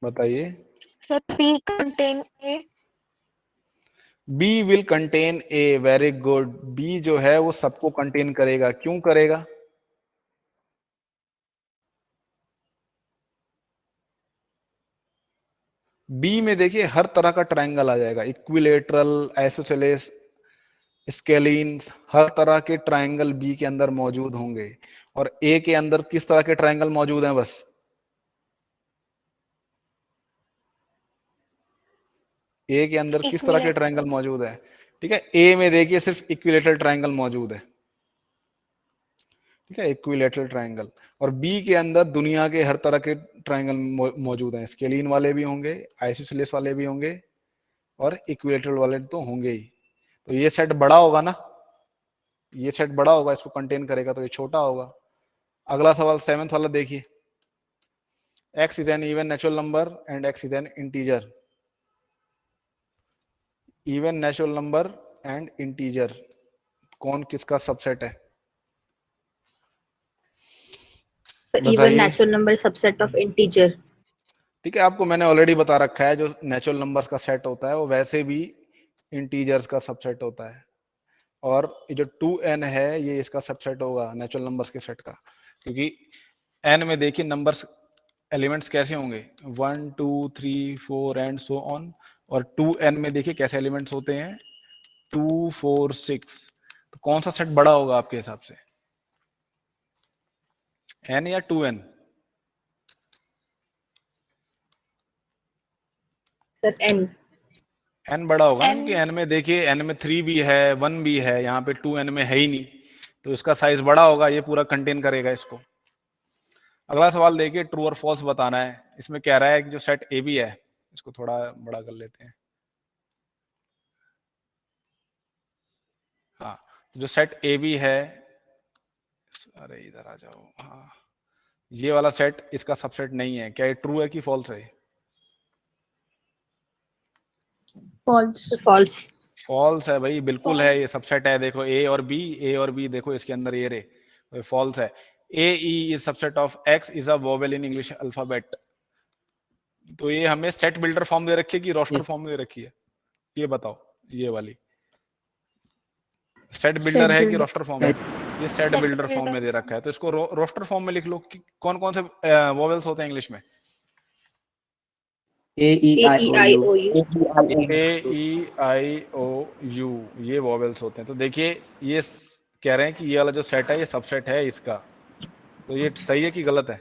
बताइए। Sir B contain A. B will contain A, very good. B जो है वो सबको कंटेन करेगा। क्यों करेगा? बी में देखिए हर तरह का ट्रायंगल आ जाएगा, इक्विलेटरल, आइसोसेलेस, स्केलीन्स, हर तरह के ट्रायंगल बी के अंदर मौजूद होंगे। और ए के अंदर किस तरह के ट्रायंगल मौजूद हैं? बस ए के अंदर किस तरह के ट्रायंगल मौजूद है? ठीक है, ए में देखिए सिर्फ इक्विलेटरल ट्रायंगल मौजूद है। ठीक है, इक्विलेटरल ट्रायंगल। और बी के अंदर दुनिया के हर तरह के ट्रायंगल मौजूद हैं। स्केलीन वाले भी होंगे, आइसोसेलेस वाले भी होंगे, और इक्विलेटरल वाले तो होंगे ही। तो ये सेट बड़ा होगा ना, ये सेट बड़ा होगा, इसको कंटेन करेगा। तो ये छोटा होगा। अगला सवाल 7th वाला देखिए, x is an even natural number and x is an integer. Even natural number and integer, कौन किसका सबसेट है इवन बताइए। Natural number subset of integer. ठीक है, आपको मैंने ऑलरेडी बता रखा है, जो नेचुरल नंबर्स का सेट होता है वो वैसे भी इंटीजर्स का सबसेट होता है। और ये जो 2n है ये इसका सबसेट होगा नेचुरल नंबर्स के सेट का। क्योंकि n में देखिए नंबर्स एलिमेंट्स कैसे होंगे, 1 2 3 4 एंड सो ऑन। और 2n में देखिए कैसे एलिमेंट्स होते हैं, 2 4 6। तो कौन सा सेट बड़ा होगा आपके हिसाब से, n या 2n? Sir N. n बड़ा होगा ना, n। क्योंकि n में देखिए n में 3 भी है, 1 भी है, यहाँ पे 2n में है ही नहीं। तो इसका साइज बड़ा होगा, ये पूरा कंटेन करेगा इसको। अगला सवाल देखिए, ट्रू और फॉल्स बताना है। इसमें कह रहा है कि जो सेट ए बी है, इसको थोड़ा बड़ा कर लेते हैं। हाँ, जो सेट ए बी है, अरे इधर आ जाओ। हाँ, ये वाला सेट इसका सबसेट नहीं है। क्या ये ट्रू है कि फॉल्स है? false, false. फॉल्स है भाई, बिल्कुल है, ये सबसेट है। देखो ए और बी, ए और बी देखो इसके अंदर ये रे, फॉल्स है। A E is subset of X is a vowel in English alphabet. तो ये हमें सेट बिल्डर फॉर्म दे रखी है कि रोस्टर फॉर्म में दे रखी है, ये बताओ। ये वाली सेट बिल्डर set है कि builder, रोस्टर फॉर्म है? ये सेट बिल्डर फॉर्म में दे रखा है। तो इसको रोस्टर फॉर्म में लिख लो कि कौन कौन से वोवेल्स होते हैं इंग्लिश में। A E I O I U. O U. A E I O U, ये वोवेल्स होते हैं। तो देखिए ये कह रहे हैं कि ये वाला जो सेट है ये सबसेट है इसका। तो ये सही है कि गलत है?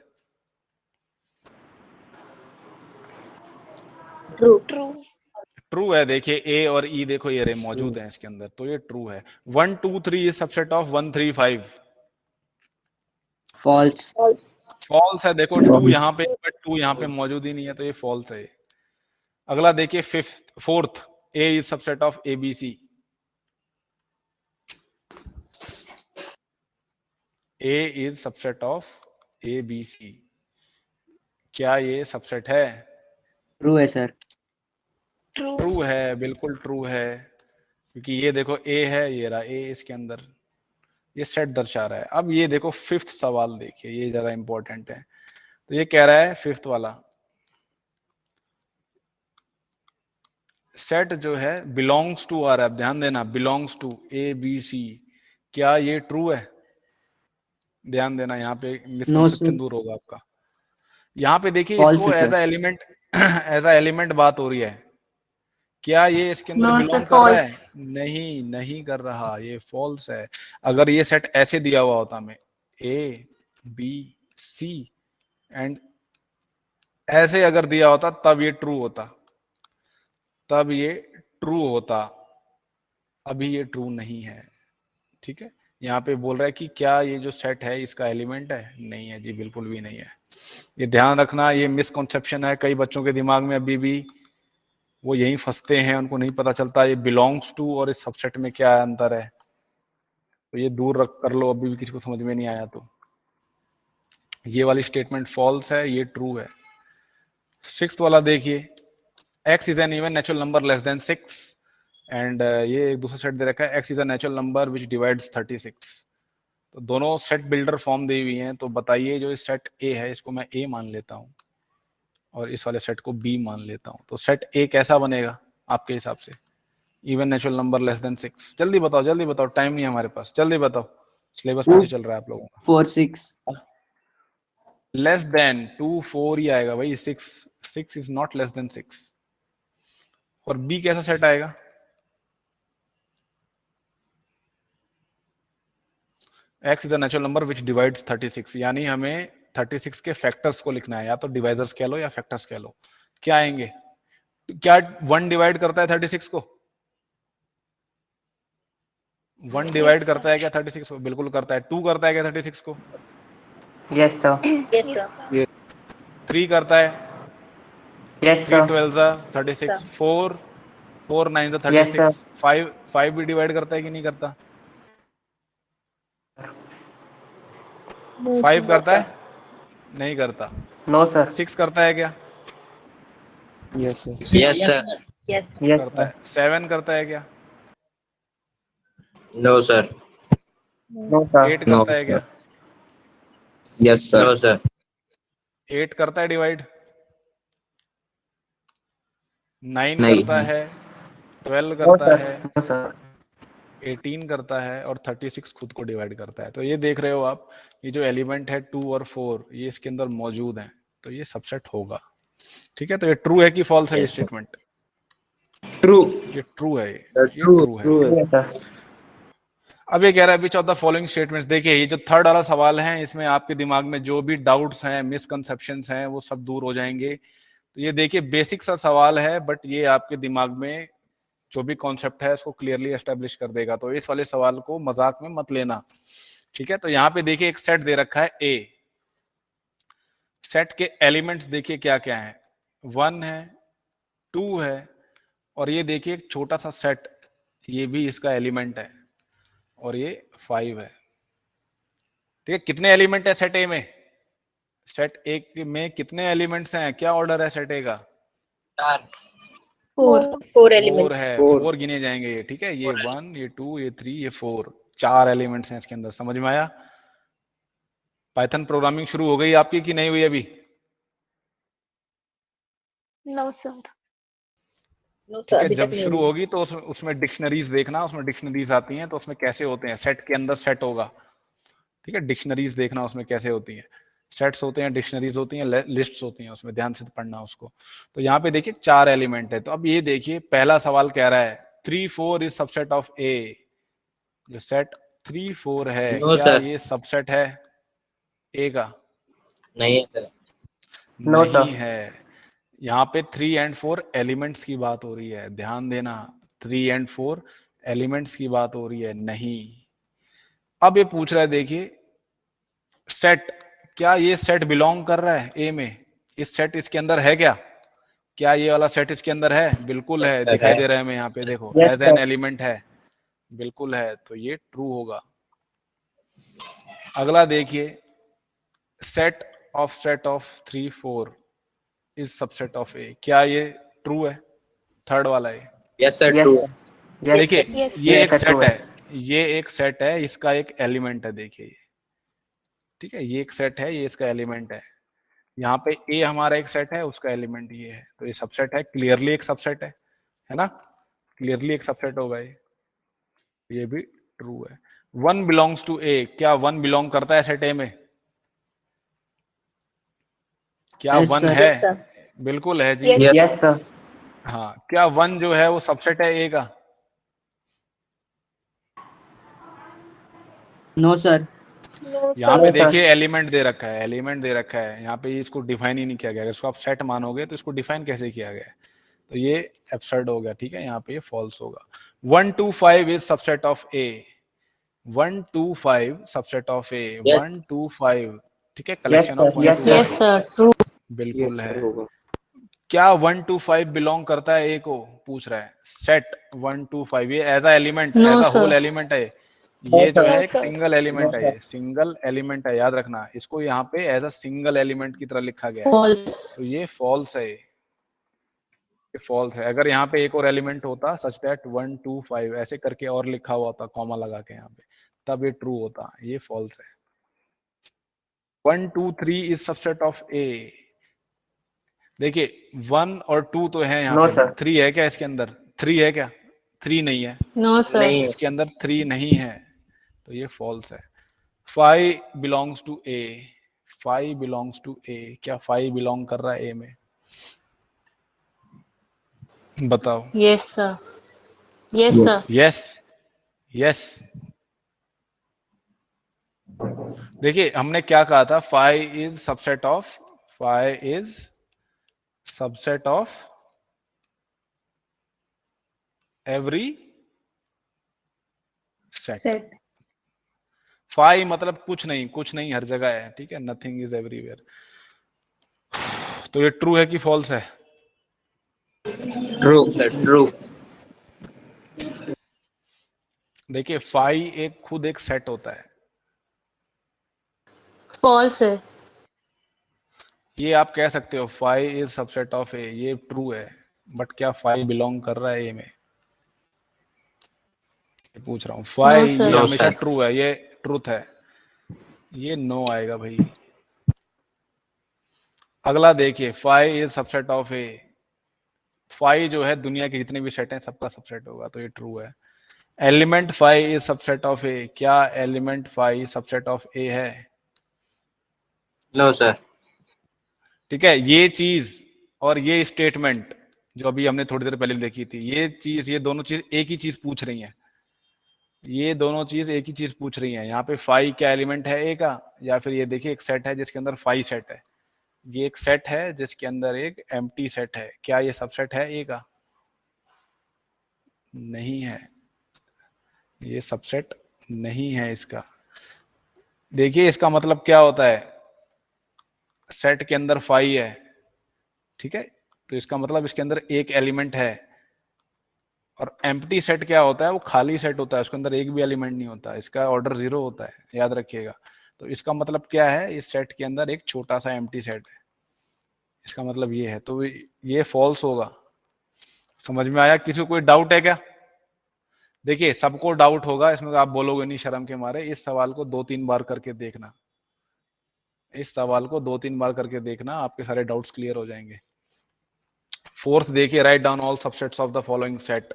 ट्रू। ट्रू। ट्रू है। देखिए ए और ई देखो ये रे मौजूद है इसके अंदर, तो ये ट्रू है। 1 2 3 is subset of 1 3 5। False. False है। देखो 2 यहाँ पे, बट 2 यहाँ पे मौजूद ही नहीं है, तो ये फॉल्स है। अगला देखिए fourth, A is subset of A B C. A is subset of A B C, क्या ये सबसेट है? ट्रू है सर। ट्रू। ट्रू है, बिल्कुल ट्रू है, क्योंकि ये देखो ए है, ये रहा ए इसके अंदर, ये सेट दर्शा रहा है। अब ये देखो फिफ्थ सवाल देखिए, ये जरा इंपॉर्टेंट है। तो ये कह रहा है फिफ्थ वाला, सेट जो है बिलोंग्स टू आ रहा है, ध्यान देना, belongs to A B C, क्या ये ट्रू है? ध्यान देना, यहाँ पे मिसकंसेप्शन दूर होगा आपका। यहाँ पे देखिए False इसको है, as a element as a element बात हो रही है, क्या ये इसके अंदर No, बिलोंग sir, कर रहा है? false. नहीं, नहीं कर रहा, ये फॉल्स है। अगर ये सेट ऐसे दिया हुआ होता हमें ए बी सी एंड ऐसे अगर दिया होता तब ये ट्रू होता, तब ये ट्रू होता। अभी ये ट्रू नहीं है, ठीक है। यहाँ पे बोल रहा है कि क्या ये जो सेट है इसका एलिमेंट है? नहीं है जी, बिल्कुल भी नहीं है। ये ध्यान रखना, ये मिसकॉन्सेप्शन है कई बच्चों के दिमाग में, अभी भी वो यहीं फंसते हैं, उनको नहीं पता चलता ये बिलोंग्स टू और इस सबसेट में क्या अंतर है। तो ये दूर रख कर लो, अभी भी किसी को समझ में नहीं आया तो। ये वाली स्टेटमेंट फॉल्स है, ये ट्रू है। सिक्स्थ वाला देखिए, x is an even natural number less than 6 and ये एक दूसरा सेट दे रखा है, x is a natural number which divides 36। तो दोनों सेट बिल्डर फॉर्म दी हुई हैं, तो बताइए जो इस सेट ए है इसको मैं ए मान लेता हूँ और इस वाले सेट को बी मान लेता हूँ, तो सेट ए कैसा बनेगा आपके हिसाब से? Even natural number less than 6। जल्दी बताओ, जल्दी बताओ, टाइम नहीं है हमारे पास, जल्दी बताओ, सिलेबस पीछे चल रहा है आप लोगों का। 4 6। लेस देन 2 4 ही आएगा भाई, 6 इज नॉट लेस देन 6। और बी कैसा सेट आएगा? x is a natural number which divides 36, यानी हमें 36 के फैक्टर्स को लिखना है, या तो डिवाइजर्स कह लो या फैक्टर्स कह लो। क्या आएंगे? क्या 1 डिवाइड करता है 36 को? 1 डिवाइड करता है क्या 36 को? बिल्कुल करता है। 2 करता है क्या 36 को? Yes sir. Yes, sir. 3 करता है? Yes 3 sir. 12 36, 4 4 9 Yes, sir. 36, 5 भी डिवाइड करता है कि नहीं करता? No, 5 sir. करता है? नहीं करता। No sir. 6 करता है क्या? Yes sir. Yes, sir. Yes. Yes करता है। 7 करता है क्या? No, sir. No sir. 8 करता है क्या? Yes No, sir. sir. 8 करता है डिवाइड? 9 नहीं। करता है, 12 नो करता सर। है, नो सर। 18 करता है और 36 खुद को डिवाइड करता है। तो ये देख रहे हो आप, ये जो एलिमेंट है 2 और 4 ये इसके अंदर मौजूद हैं, तो ये सबसेट होगा। ठीक है, तो ये ट्रू है कि फॉल्स है ये स्टेटमेंट? ट्रू। ये ट्रू है, ये ट्रू ट्रू है। ट्रू है यस सर। अब ये कह रहा है which of the following statements. देखिए ये जो थर्ड वाला सवाल है, इसमें आपके दिमाग में जो भी डाउट्स हैं, मिसकंसेप्शंस हैं, वो सब दूर हो जाएंगे। तो ये देखिए बेसिक सा सवाल है, बट ये आपके दिमाग में जो भी कॉन्सेप्ट है उसको क्लियरली एस्टेब्लिश कर देगा। तो इस वाले सवाल को मजाक में मत लेना, ठीक है। तो यहाँ पे देखिए एक सेट दे रखा है ए, सेट के एलिमेंट्स देखिए क्या क्या है, 1 है, 2 है, और ये देखिए एक छोटा सा सेट, ये भी इसका एलिमेंट है, और ये 5 है। ठीक है, कितने एलिमेंट है सेट ए में? सेट ए में कितने एलिमेंट्स हैं? क्या ऑर्डर है सेट ए का? 4. 4 elements. 4 है, Four. 4 गिने जाएंगे ये, ठीक है। ये 1, ये 2, ये 3, ये 4, 4 एलिमेंट्स हैं इसके अंदर। समझ में आया? पाइथन प्रोग्रामिंग शुरू हो गई आपकी कि नहीं हुई अभी? No sir. No, ठीक sir. है, अभी जब तक नहीं शुरू हुई. होगी तो उसमें डिक्शनरीज देखना, उसमें डिक्शनरीज आती हैं, तो उसमें कैसे होते हैं, सेट के अंदर सेट होगा, ठीक है। डिक्शनरीज देखना उसमें कैसे होती हैं, सेट्स होते हैं, डिक्शनरीज होती हैं, लिस्ट्स होती हैं, उसमें ध्यान से पढ़ना उसको। तो यहाँ पे देखिए 4 एलिमेंट है। तो अब ये देखिए पहला सवाल कह रहा है 3 4 इज सबसेट ऑफ ए। जो सेट 3 4 है, No, क्या sir. ये सबसेट है ए का? नहीं है sir. No, नहीं sir. है। यहाँ पे 3 and 4 एलिमेंट्स की बात हो रही है, ध्यान देना, 3 and 4 एलिमेंट्स की बात हो रही है, नहीं। अब ये पूछ रहा है, देखिए सेट, क्या ये सेट बिलोंग कर रहा है ए में? इस सेट इसके अंदर है क्या? क्या ये वाला सेट इसके अंदर है? बिल्कुल है, दिखाई दे रहा है हमें यहाँ पे, देखो Yes, as an sir. Element है, बिल्कुल है, तो ये ट्रू होगा। अगला देखिए, set of 3 4 is subset of A, क्या ये ट्रू है? थर्ड वाला है। Yes, sir. Yes, True. sir. Yes, देखिए sir. Yes, ये Yes, एक sir, सेट true है, ये एक सेट है, इसका एक एलिमेंट है, देखिए ये, ठीक है, ये एक सेट है, ये इसका एलिमेंट है। यहाँ पे ए हमारा एक सेट है, उसका एलिमेंट ये है, तो ये सबसेट है, क्लियरली एक सबसेट है ना? क्लियरली एक सबसेट होगा ये भी ट्रू है। 1 बिलोंग्स टू ए, क्या 1 बिलोंग करता है सेट ए में? क्या Yes, 1 sir. है? Yes, sir. बिल्कुल है जी। Yes. sir. Yes, sir. हाँ, क्या 1 जो है वो सबसेट है ए का? No, sir. no, यहाँ sir. पे No, sir. देखिए एलिमेंट दे रखा है, एलिमेंट दे रखा है, यहाँ पे इसको डिफाइन ही नहीं किया गया। अगर इसको आप सेट मानोगे तो इसको डिफाइन कैसे किया गया है? तो ये एब्सर्ड हो गया, ठीक है, यहाँ पे ये फॉल्स होगा। 1 2 5 is subset of A, 1 2 5 subset of A, Yes. 1 2 5, ठीक है, Yes, collection sir. Of 1 Yes, 2 sir. 5 sir. True. बिल्कुल Yes, है। sir. होगा। क्या 1 2 5 बिलोंग करता है ए को? पूछ रहा है। सेट 1 2 5 ये as a element, No, as a sir. Whole element है, No, ये जो sir. है No, एक sir. सिंगल एलिमेंट No, है, sir. ये सिंगल एलिमेंट है, याद रखना, इसको यहाँ पे एज अ सिंगल एलिमेंट की तरह लिखा गया है, False. तो ये फॉल्स है, ये फॉल्स है। अगर यहाँ पे एक और एलिमेंट होता सच दैट 1 2 5 ऐसे करके और लिखा हुआ था कॉमा लगा के यहाँ पे, तब ये ट्रू होता, ये फॉल्स है। 1 2 3 इज सबसेट ऑफ ए, देखिए 1 और 2 तो है यहाँ No, पे, sir. 3 है क्या इसके अंदर? 3 है क्या? 3 नहीं है, No, sir. नहीं। इसके अंदर 3 नहीं है, तो ये फॉल्स है। 5 belongs to A, 5 belongs to A, क्या 5 बिलोंग कर रहा है ए में? बताओ। Yes, sir. Yes, Yes. sir. Yes, yes. देखिए हमने क्या कहा था, 5 is subset of, 5 is subset of every set. Set 5 मतलब कुछ नहीं, कुछ नहीं हर जगह है, ठीक है, नथिंग इज एवरीवेयर। तो ये ट्रू है कि फॉल्स है? True. Sir. True. देखिए 5 एक खुद एक सेट होता है, False है। ये आप कह सकते हो 5 इज सबसेट ऑफ ए, ये ट्रू है, बट क्या 5 बिलोंग कर रहा है ए में? ये पूछ रहा हूँ। 5 sir. ये No, हमेशा sir. ट्रू है, ये ट्रूथ है, ये नो आएगा भाई। अगला देखिए, 5 इज सबसेट ऑफ ए, 5 जो है दुनिया के जितने भी सेट हैं सबका सबसेट होगा, तो ये ट्रू है। Element 5 is subset of A, क्या एलिमेंट 5 सबसेट ऑफ ए है? No, sir. ठीक है, ये चीज और ये स्टेटमेंट जो अभी हमने थोड़ी देर पहले देखी थी, ये चीज, ये दोनों चीज एक ही चीज पूछ रही हैं, ये दोनों चीज एक ही चीज पूछ रही हैं। यहाँ पे 5 क्या एलिमेंट है ए का, या फिर ये देखिए एक सेट है जिसके अंदर 5 सेट है, ये एक सेट है जिसके अंदर एक एम्प्टी सेट है, क्या ये सबसेट है ए का? नहीं है, ये सबसेट नहीं है इसका। देखिए इसका मतलब क्या होता है, सेट के अंदर 5 है, ठीक है, तो इसका मतलब इसके अंदर एक एलिमेंट है, और एम्प्टी सेट क्या होता है, वो खाली सेट होता है, उसके अंदर एक भी एलिमेंट नहीं होता, इसका ऑर्डर 0 होता है, याद रखिएगा। तो इसका मतलब क्या है, इस सेट के अंदर एक छोटा सा एम्प्टी सेट है, इसका मतलब ये है, तो ये फॉल्स होगा। समझ में आया? किसी को कोई डाउट है क्या? देखिए सबको डाउट होगा इसमें, आप बोलोगे नहीं शर्म के मारे, इस सवाल को 2-3 बार करके देखना, इस सवाल को 2-3 बार करके देखना, आपके सारे डाउट्स क्लियर हो जाएंगे। फोर्थ देखिए, write down all subsets of the following set,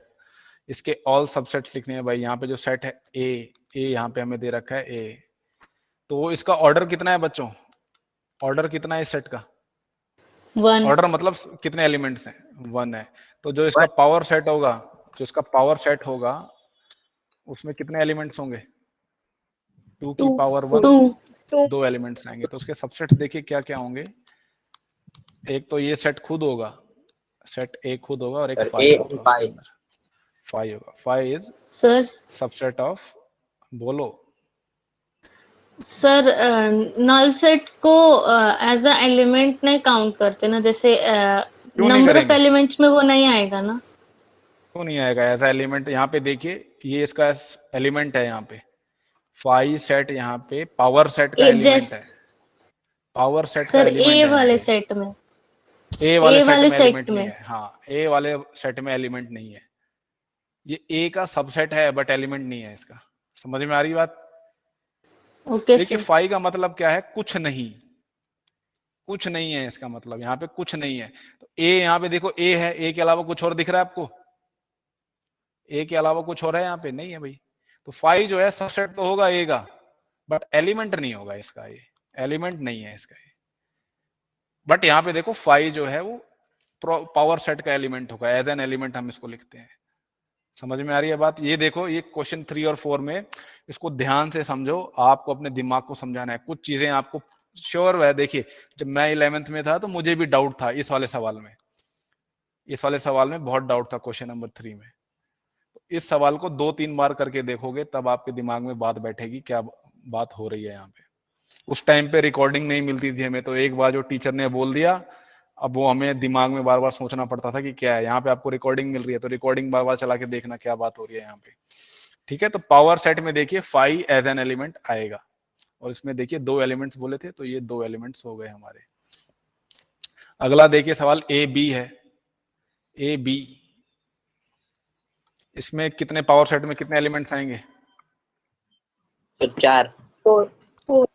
इसके ऑल सबसेट्स लिखने हैं भाई। यहाँ पे जो सेट है ए यहाँ पे हमें दे रखा है ए, तो इसका ऑर्डर कितना है बच्चों? ऑर्डर कितना है इस सेट का? 1. ऑर्डर मतलब कितने एलिमेंट्स हैं? 1 है। तो जो इसका पावर सेट होगा, जो इसका पावर सेट होगा उसमें कितने एलिमेंट्स होंगे? 2 की पावर 1, 2. 2 एलिमेंट्स आएंगे, तो उसके सबसेट्स देखिए क्या क्या होंगे। एक तो ये सेट खुद होगा, सेट ए खुद होगा, और एक सर फाई A होगा उसके फाई अंदर, फाई होगा। Phi is sir subset of, बोलो। सर नल सेट को एज अ एलिमेंट नहीं काउंट करते ना, जैसे क्यों नहीं नंबर ऑफ करेंगे? एलिमेंट्स में वो नहीं आएगा ना। क्यों नहीं आएगा ऐसा एलिमेंट? यहाँ पे देखिए, ये इसका एलिमेंट है यहाँ पे, फाई सेट यहाँ पे पावर सेट का एक एलिमेंट है, जैस पावर सेट का सर ए एलिमेंट है यहाँ वाले पे। सेट में, ए वाले ए सेट वाले में सेट एलिमेंट नहीं में है, हाँ ए वाले सेट में एलिमेंट नहीं है। ये ए का सबसेट है बट एलिमेंट नहीं है इसका। समझ में आ रही बात? ओके देखिए सर। फाई का मतलब क्या है? कुछ नहीं, कुछ नहीं है इसका मतलब, यहाँ पे कुछ नहीं है। तो ए यहाँ पे देखो, ए है, ए के अलावा कुछ और दिख रहा है आपको? ए के अलावा कुछ और है यहाँ पे? नहीं है भाई। तो फाई जो है सबसेट तो होगा ए का, बट एलिमेंट नहीं होगा इसका, ये एलिमेंट नहीं है इसका ये। बट यहाँ पे देखो फाई जो है वो पावर सेट का एलिमेंट होगा, एज एन एलिमेंट हम इसको लिखते हैं। समझ में आ रही है बात? ये देखो, ये क्वेश्चन 3 और 4 में इसको ध्यान से समझो, आपको अपने दिमाग को समझाना है। कुछ चीजें आपको श्योर है, देखिए जब मैं 11th में था तो मुझे भी डाउट था इस वाले सवाल में, इस वाले सवाल में बहुत डाउट था क्वेश्चन नंबर 3 में। इस सवाल को 2-3 बार करके देखोगे तब आपके दिमाग में बात बैठेगी क्या बात हो रही है यहाँ पे। उस टाइम पे रिकॉर्डिंग नहीं मिलती थी हमें, तो एक बार जो टीचर ने बोल दिया, अब वो हमें दिमाग में बार बार सोचना पड़ता था कि क्या है। यहाँ पे आपको रिकॉर्डिंग मिल रही है तो रिकॉर्डिंग बार बार चला के देखना क्या बात हो रही है यहाँ पे। ठीक है, तो पावर सेट में देखिए फाई एज एन एलिमेंट आएगा, और इसमें देखिए 2 एलिमेंट्स बोले थे तो ये 2 एलिमेंट्स हो गए हमारे। अगला देखिए सवाल ए बी है, ए बी, इसमें कितने पावर सेट में कितने एलिमेंट्स आएंगे? सर 4 4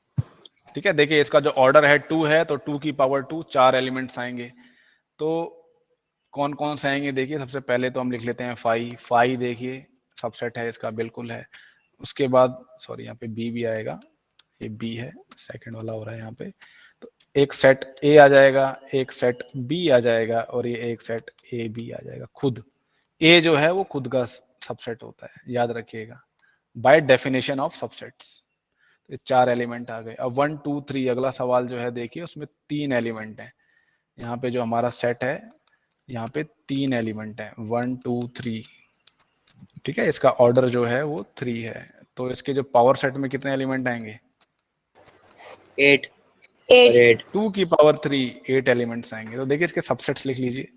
ठीक है, देखिए इसका जो ऑर्डर है 2 है, तो 2 की पावर 2, 4 एलिमेंट्स आएंगे। तो कौन कौन से आएंगे देखिए, सबसे पहले तो हम लिख लेते हैं फाई। फाई देखिए सबसेट है इसका, बिल्कुल है। उसके बाद सॉरी यहाँ पे बी भी आएगा, ये बी है, सेकंड वाला हो रहा है यहाँ पे। तो एक सेट ए आ जाएगा, एक सेट बी आ जाएगा, और ये एक सेट ए बी आ जाएगा खुद। ए जो है वो खुद का सबसेट होता है, याद रखिएगा, बाय डेफिनेशन ऑफ सबसेट्स। तो 4 एलिमेंट आ गए। अब 1 2 3 अगला सवाल जो है देखिए, उसमें 3 एलिमेंट है। यहाँ पे जो हमारा सेट है, यहाँ पे 3 एलिमेंट है, 1 2 3। ठीक है, इसका ऑर्डर जो है वो 3 है। तो इसके जो पावर सेट में कितने एलिमेंट आएंगे? 8 8 2 की पावर 3, 8 एलिमेंट्स आएंगे। तो देखिए इसके सबसेट्स लिख लीजिए।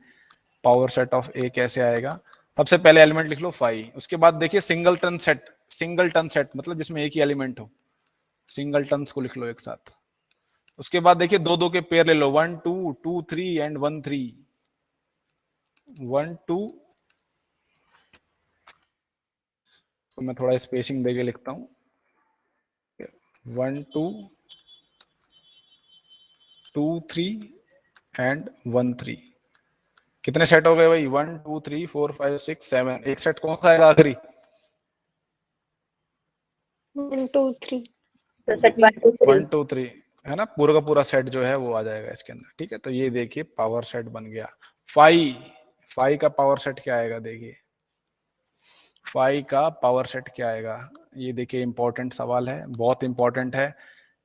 पावर सेट ऑफ ए कैसे आएगा? सबसे पहले एलिमेंट लिख लो फाई, उसके बाद देखिए सिंगलटन सेट। सिंगलटन सेट मतलब जिसमें एक ही एलिमेंट हो, सिंगलटन्स को लिख लो एक साथ। उसके बाद देखिए 2 2 के पेयर ले लो, 1 2 2 3 एंड 1 3, 1 2। तो मैं थोड़ा स्पेसिंग देके लिखता हूँ, 1 2 2 3 एंड 1 3। कितने सेट हो गए भाई? 1 2 3 4 5 6 7। एक सेट कौन सा आएगा आखिरी? 1 2 3 तो सेट 1 2 3 1 2 3 है ना, पूरा का पूरा सेट जो है वो आ जाएगा इसके अंदर। ठीक है, तो ये देखिए पावर सेट बन गया। फाई, फाई का पावर सेट क्या आएगा देखिए, फाई का पावर सेट क्या आएगा? ये देखिए इंपॉर्टेंट सवाल है, बहुत इंपॉर्टेंट है,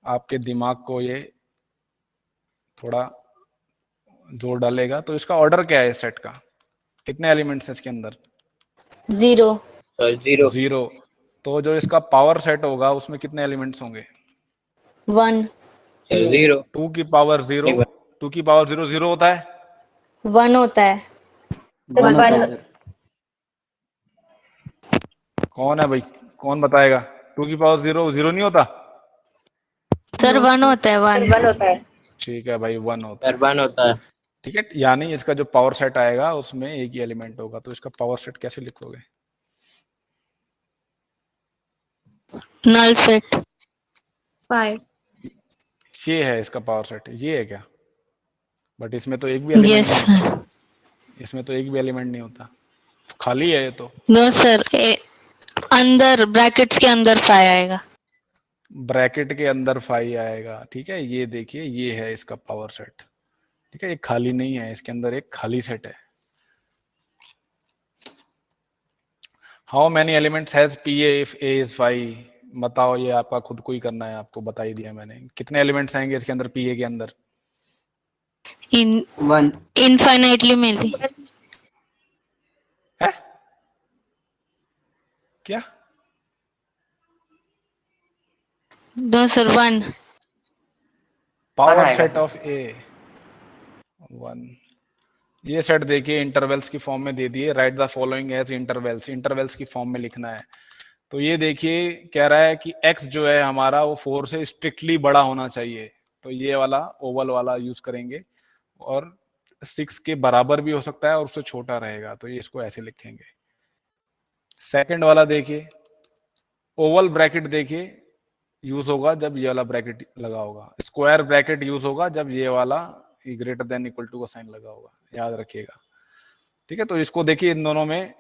आपके दिमाग को ये थोड़ा जोर डालेगा। तो इसका ऑर्डर क्या है सेट का? कितने एलिमेंट्स हैं इसके अंदर? 0 सर 0 0। तो जो इसका पावर सेट होगा उसमें कितने एलिमेंट्स होंगे? 1 सर 0 2 की पावर 0, 2 की पावर 0 0 होता है, 1 होता है। 1 होता है सर। कौन है भाई, कौन बताएगा? 2 की पावर 0 0 नहीं होता? सर 1 होता है, 1 1 होता है। ठीक है भाई, 1 होता है। सर 1 होता है। ठीक है, यानी इसका जो पावर सेट आएगा उसमें एक ही एलिमेंट होगा। तो इसका पावर सेट कैसे लिखोगे? नल सेट 5 ये है इसका पावर सेट, ये है क्या? बट इसमें तो एक भी एलिमेंट यस नहीं होता, इसमें तो एक भी एलिमेंट नहीं होता, खाली है ये तो। नो सर, अंदर ब्रैकेट्स के अंदर 5 आएगा। ब्रैकेट के अंदर 5 आएगा। ठीक है, ये देखिए ये है इसका पावर सेट। ठीक है, ये खाली नहीं है, इसके अंदर एक खाली सेट है। How many elements has P A if A is 5? बताओ, ये आपका खुद को ही करना है, आपको बता ही दिया मैंने। कितने एलिमेंट्स आएंगे इसके अंदर, पी ए के अंदर? In 1 infinitely many. है क्या? No sir 1। पावर आएगा। Set of A 1। ये सेट देखिए इंटरवल्स की फॉर्म में दे दिए, write the following as intervals, intervals की फॉर्म में लिखना है। तो ये देखिए कह रहा है कि x जो है हमारा वो 4 से स्ट्रिक्टली बड़ा होना चाहिए, तो ये वाला ओवल वाला यूज करेंगे, और 6 के बराबर भी हो सकता है और उससे छोटा रहेगा, तो ये इसको ऐसे लिखेंगे। सेकंड वाला देखिए, ओवल ब्रैकेट देखिए यूज होगा जब ये वाला ब्रैकेट लगा होगा, स्क्वायर ब्रैकेट यूज होगा जब ये वाला ग्रेटर देन इक्वल टू का साइन लगा होगा, याद रखिएगा। ठीक है, तो इसको देखिए इन दोनों में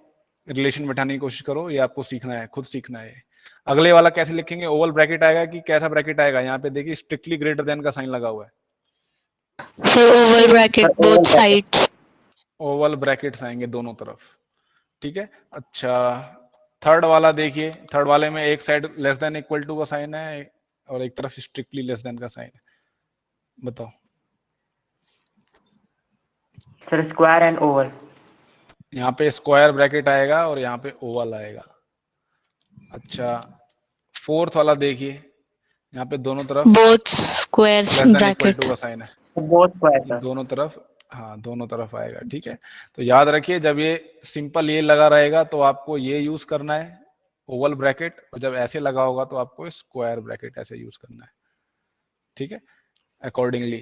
रिलेशन बैठाने की कोशिश करो, ये आपको सीखना है, खुद सीखना है। अगले वाला कैसे लिखेंगे, ओवल ब्रैकेट आएगा कि कैसा ब्रैकेट आएगा, यहाँ पे देखिए स्ट्रिक्टली ग्रेटर देन का साइन लगा हुआ है, sir Oval bracket both sides. Oval brackets आएंगे दोनों तरफ। ठीक है, अच्छा थर्ड वाला देखिए, थर्ड वाले में एक side less than equal to का साइन है और एक तरफ स्ट्रिक्टली लेस देन का साइन है, बताओ। Sir square and oval. यहाँ पे स्क्वायर ब्रैकेट आएगा और यहाँ पे ओवल आएगा। अच्छा फोर्थ वाला देखिए, यहाँ पे दोनों तरफ both squares less than equal bracket. To का साइन है, बोथ स्क्वायर सर। दोनों तरफ, हाँ दोनों तरफ आएगा। ठीक है, तो याद रखिए जब ये सिंपल ये लगा रहेगा तो आपको ये यूज करना है ओवल ब्रैकेट, और जब ऐसे लगा होगा तो आपको स्क्वायर ब्रैकेट ऐसे यूज करना है। ठीक है, अकॉर्डिंगली।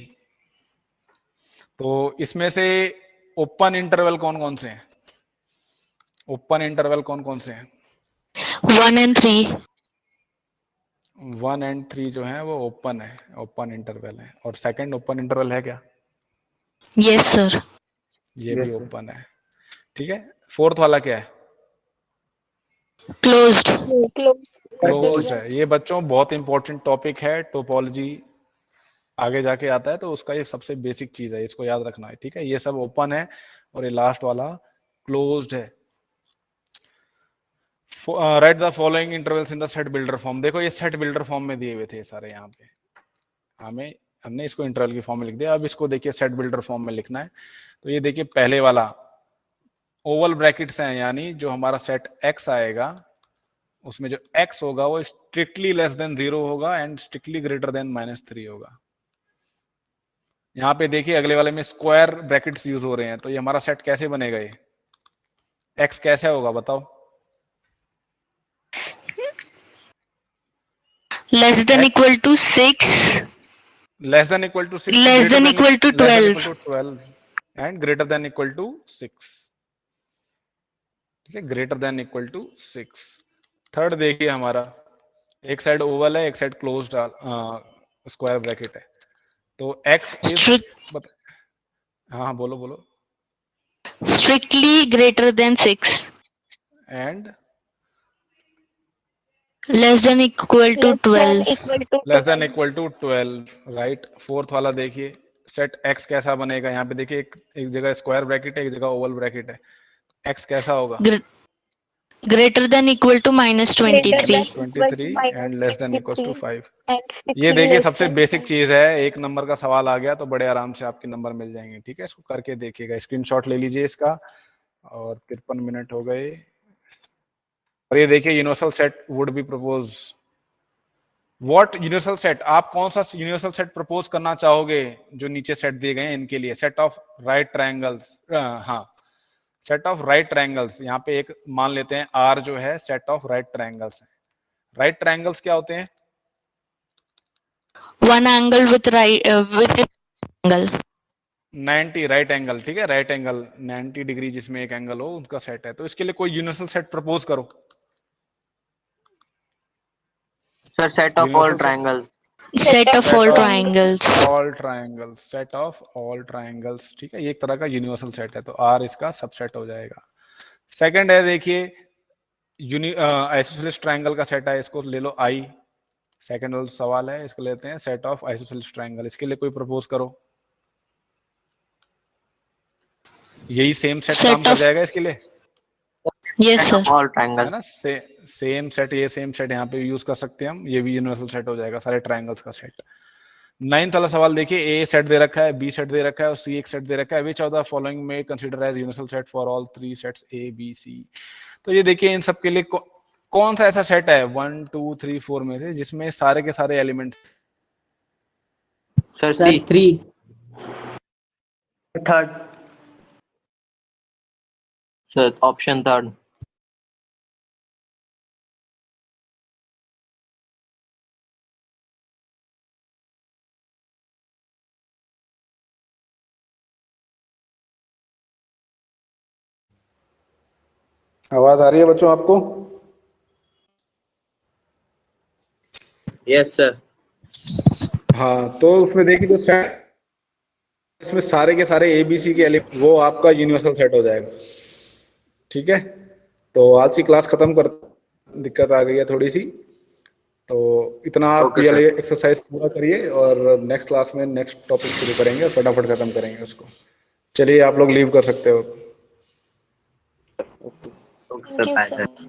तो इसमें से ओपन इंटरवल कौन कौन से हैं, ओपन इंटरवल कौन कौन से हैं? 1 and 3। 1 and 3 जो है वो ओपन है, ओपन इंटरवल है। और सेकंड ओपन इंटरवल है क्या? Yes sir. ये भी ओपन है। ठीक है, फोर्थ वाला क्या है? क्लोज्ड। क्लोज्ड है। ये बच्चों बहुत इंपॉर्टेंट टॉपिक है, टोपोलॉजी आगे जाके आता है तो उसका ये सबसे बेसिक चीज है, इसको याद रखना है। ठीक है, ये सब ओपन है और ये लास्ट वाला क्लोज्ड है। Right the following intervals in the set builder form. देखो ये सेट बिल्डर फॉर्म में दिए हुए थे सारे, यहाँ पे हमने इसको इंटरवल की फॉर्म में लिख दिया। अब इसको देखिए सेट बिल्डर फॉर्म में लिखना है। तो ये देखिए पहले वाला ओवल ब्रैकेट्स हैं, यानी जो हमारा सेट एक्स आएगा उसमें जो x होगा वो स्ट्रिक्टली लेस देन 0 होगा एंड स्ट्रिक्टली ग्रेटर देन -3 होगा। यहाँ पे देखिए अगले वाले में स्क्वायर ब्रैकेट्स यूज हो रहे हैं, तो ये हमारा सेट कैसे बनेगा, ये x कैसे होगा बताओ? Less than equal to 6। Less than equal to 6, less than equal to 12 and greater than equal to 6। ठीक है, greater than equal to 6। Third देखिए हमारा एक साइड ओवल है, एक साइड क्लोज्ड स्क्वायर ब्रैकेट है, तो x इज हाँ बोलो बोलो। Strictly greater than 6 and less than equal to 12। Less than equal to 12, right. Fourth वाला देखिए सेट x कैसा बनेगा, यहाँ पे देखिए एक जगह स्क्वायर ब्रैकेट है, एक जगह ओवल ब्रैकेट है, x कैसा होगा? Greater than equal to -23 and less than equal to 5। ये देखिए सबसे बेसिक चीज है, एक नंबर का सवाल आ गया तो बड़े आराम से आपके नंबर मिल जाएंगे। ठीक है, इसको करके देखिएगा, स्क्रीनशॉट ले लीजिए इसका। और 53 मिनट हो गए। और ये देखिए universal set would be propose. What universal set, आप कौन सा यूनिवर्सल सेट प्रपोज करना चाहोगे जो नीचे सेट दिए गए हैं इनके लिए? सेट ऑफ राइट ट्रायंगल्स, हाँ सेट ऑफ राइट ट्रायंगल्स। यहाँ पे एक मान लेते हैं R जो है सेट ऑफ राइट ट्रायंगल्स है। राइट ट्रायंगल्स क्या होते हैं? One angle with angle 90 right angle. ठीक है, राइट एंगल 90 डिग्री जिसमें एक एंगल हो उनका सेट है। तो इसके लिए कोई यूनिवर्सल सेट प्रपोज करो। Sir set of all triangles. Set of all triangles. All triangles, set of all triangles. ठीक है, ये एक तरह का यूनिवर्सल सेट है, तो R इसका सबसेट हो जाएगा। सेकंड है देखिए आइसोसेलेस ट्रायंगल का सेट है, इसको ले लो I। सेकंड वाला सवाल है, इसको लेते हैं सेट ऑफ आइसोसेलेस ट्रायंगल। इसके लिए कोई प्रपोज करो। यही सेम सेट काम कर जाएगा इसके लिए। Yes sir. ऑल ट्रायंगल है ना, सेम सेट, ये सेम सेट यहाँ पे यूज कर सकते हैं हम, ये भी यूनिवर्सल सेट हो जाएगा, सारे ट्रायंगल्स का सेट। 9th वाला सवाल देखिए, ए सेट दे रखा है, बी सेट दे रखा है और सी एक सेट दे रखा है। विच ऑफ द फॉलोइंग में consider as universal set for all 3 sets A B C. तो ये देखिए इन सब के लिए कौन सा ऐसा सेट है 1 2 3 4 में से जिसमें सारे के सारे एलिमेंट्स। सर सर सी 3। थर्ड। Sir option third. आवाज आ रही है बच्चों आपको? Yes sir. हाँ, तो उसमें देखिए जो सेट इसमें सारे के सारे एबीसी के एलिमेंट वो आपका यूनिवर्सल सेट हो जाएगा। ठीक है, तो आज की क्लास खत्म कर, दिक्कत आ गई है थोड़ी सी, तो इतना आप ओके ये सर। एक्सरसाइज पूरा करिए और नेक्स्ट क्लास में नेक्स्ट टॉपिक शुरू करेंगे और फटाफट खत्म करेंगे उसको। चलिए आप लोग लीव कर सकते हो। Okay thank sir, you bye sir. Sir.